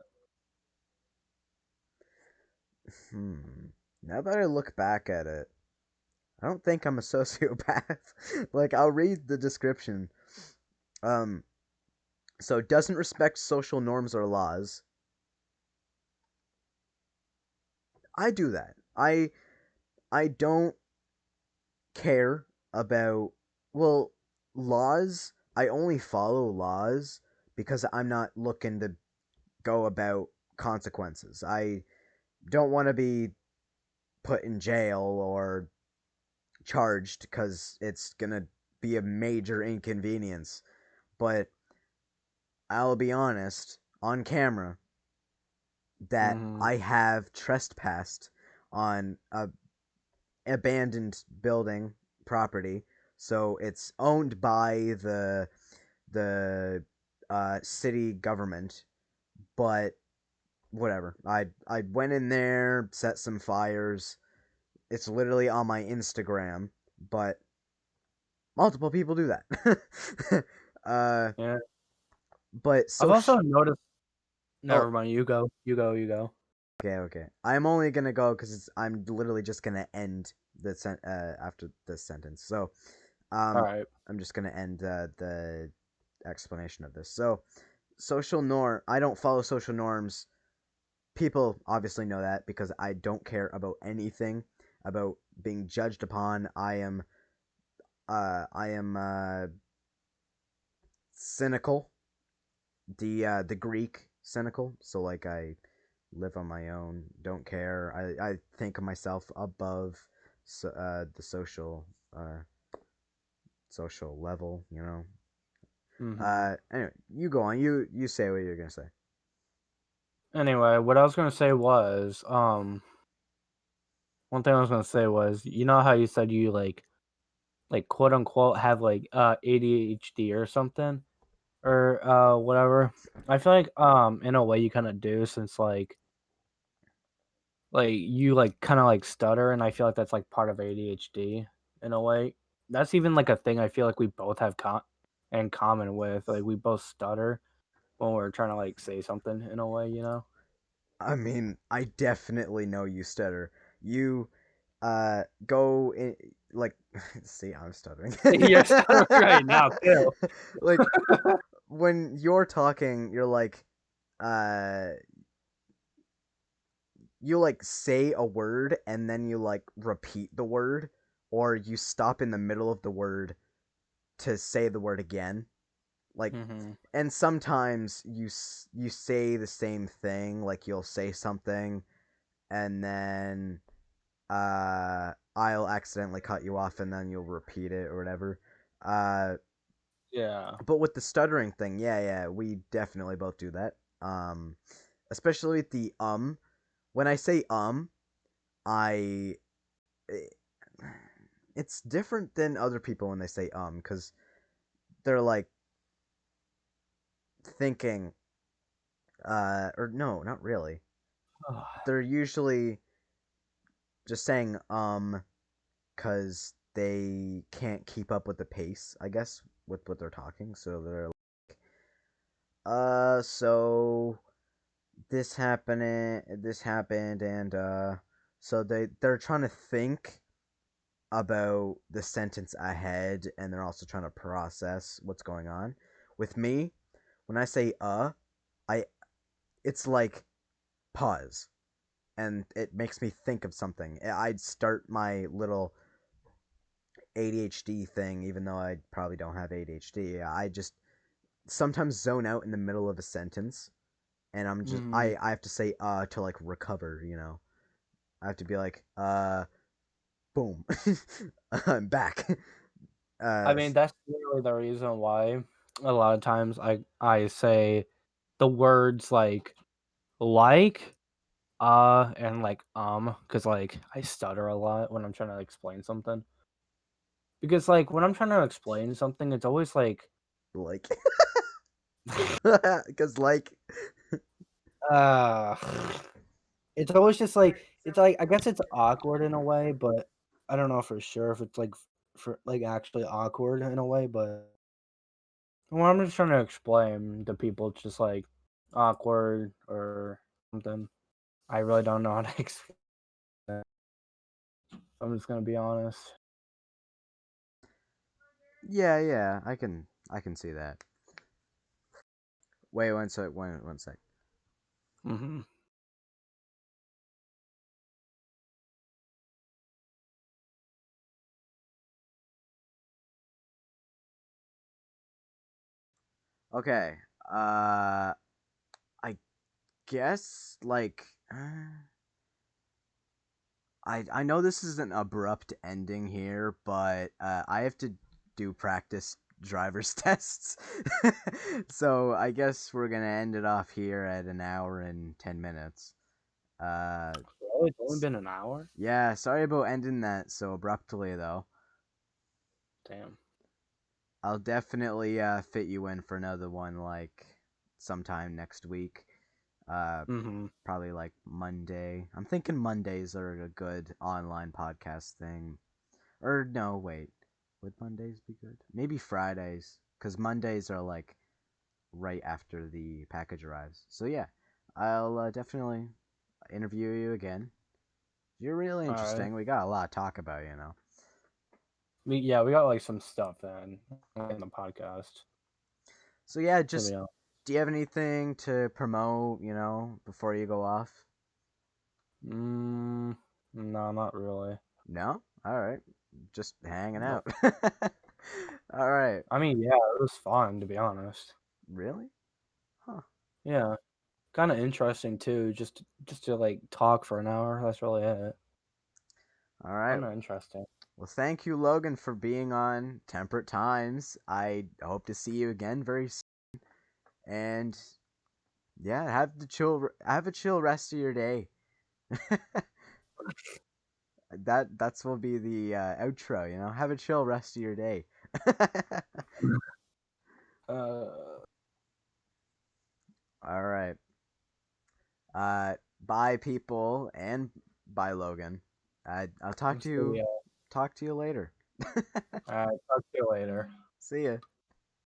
Now that I look back at it, I don't think I'm a sociopath. Like I'll read the description. Um, so doesn't respect social norms or laws. I do that. I don't care about well laws. I only follow laws because I'm not looking to go about consequences. I don't want to be put in jail or charged because it's gonna be a major inconvenience. But I'll be honest on camera that Hmm. I have trespassed on a abandoned building property. So it's owned by the city government, but whatever. I went in there, set some fires. It's literally on my Instagram, but multiple people do that. uh, Yeah, but I've so also noticed. oh, Never mind. You go. You go. You go. okay. I'm only gonna go because I'm literally just gonna end after this sentence. So All um, right. I'm just gonna end the explanation of this. So social norm. I don't follow social norms. People obviously know that because I don't care about anything about being judged upon. I am cynical. The Greek cynical. So like I live on my own, don't care. I think of myself above the uh social level. Anyway, you go on. You say what you're gonna say. Anyway, what I was gonna say was, one thing I was gonna say was, you know how you said you like quote unquote have like ADHD or something or whatever. I feel like in a way you kind of do since like you like kind of like stutter, and I feel like that's like part of ADHD in a way. That's even like a thing I feel like we both have in common with, like we both stutter when we're trying to like say something in a way, you know. I mean, I definitely know you stutter. You go in like see, I'm stuttering. You're stuttering right now too. Like when you're talking, you're like uh you like say a word and then you like repeat the word or you stop in the middle of the word to say the word again. Like Hmm. and sometimes you say the same thing, like you'll say something and then I'll accidentally cut you off and then you'll repeat it or whatever. Uh, Yeah. but with the stuttering thing, yeah, we definitely both do that. Um, Especially with the when I say I eh, it's different than other people when they say because they're like thinking or no, not really. They're usually just saying because they can't keep up with the pace, I guess, with what they're talking. So they're so this happened, and so they're trying to think about the sentence ahead, and they're also trying to process what's going on. With me, when I say I it's like pause, and it makes me think of something. I'd start my little ADHD thing, even though I probably don't have ADHD. I just sometimes zone out in the middle of a sentence, and Hmm. I have to say to like recover. I have to be like boom, I'm back. I uh mean, that's literally the reason why. a lot of times I say the words like and because like I stutter a lot when I'm trying to explain something. Because like when I'm trying to explain something, it's always like Like, because like, uh it's always just like it's like I guess it's awkward in a way, but I don't know for sure if it's like for like actually awkward in a way, but when I'm just trying to explain to people it's just like awkward or something. I really don't know how to explain it. I'm just gonna be honest. yeah, I can see that. Wait, one sec, one sec. Hmm. Okay, uh, I guess like, I know this is an abrupt ending here, but I have to do practice driver's tests. So I guess we're gonna end it off here at an hour and 10 minutes. Uh, Oh, it's only been an hour? yeah, sorry about ending that so abruptly though. Damn. I'll definitely fit you in for another one like sometime next week. Uh, Hmm. Probably like Monday. I'm thinking Mondays are a good online podcast thing. Or no, wait. Would Mondays be good? Maybe Fridays, because Mondays are like right after the package arrives. So yeah, I'll definitely interview you again. You're really Alright. interesting. We got a lot to talk about, you know. We got like some stuff in the podcast. So yeah, To just be honest. do you have anything to promote, before you go off? No, not really. No? All right. Just hanging Nope. out. All right. I mean, yeah, it was fun to be honest. Really? Huh. Yeah, kind of interesting too. Just to like talk for an hour. That's really it. All right. Kind of interesting. Well, thank you, Logan, for being on Temperate Times. I hope to see you again very soon. And yeah, have a chill rest of your day. That's will be the outro. Have a chill rest of your day. Uh, All right. Bye, people, and bye, Logan. I'll talk to see you. ya. Talk to you later. Talk to you later. See ya.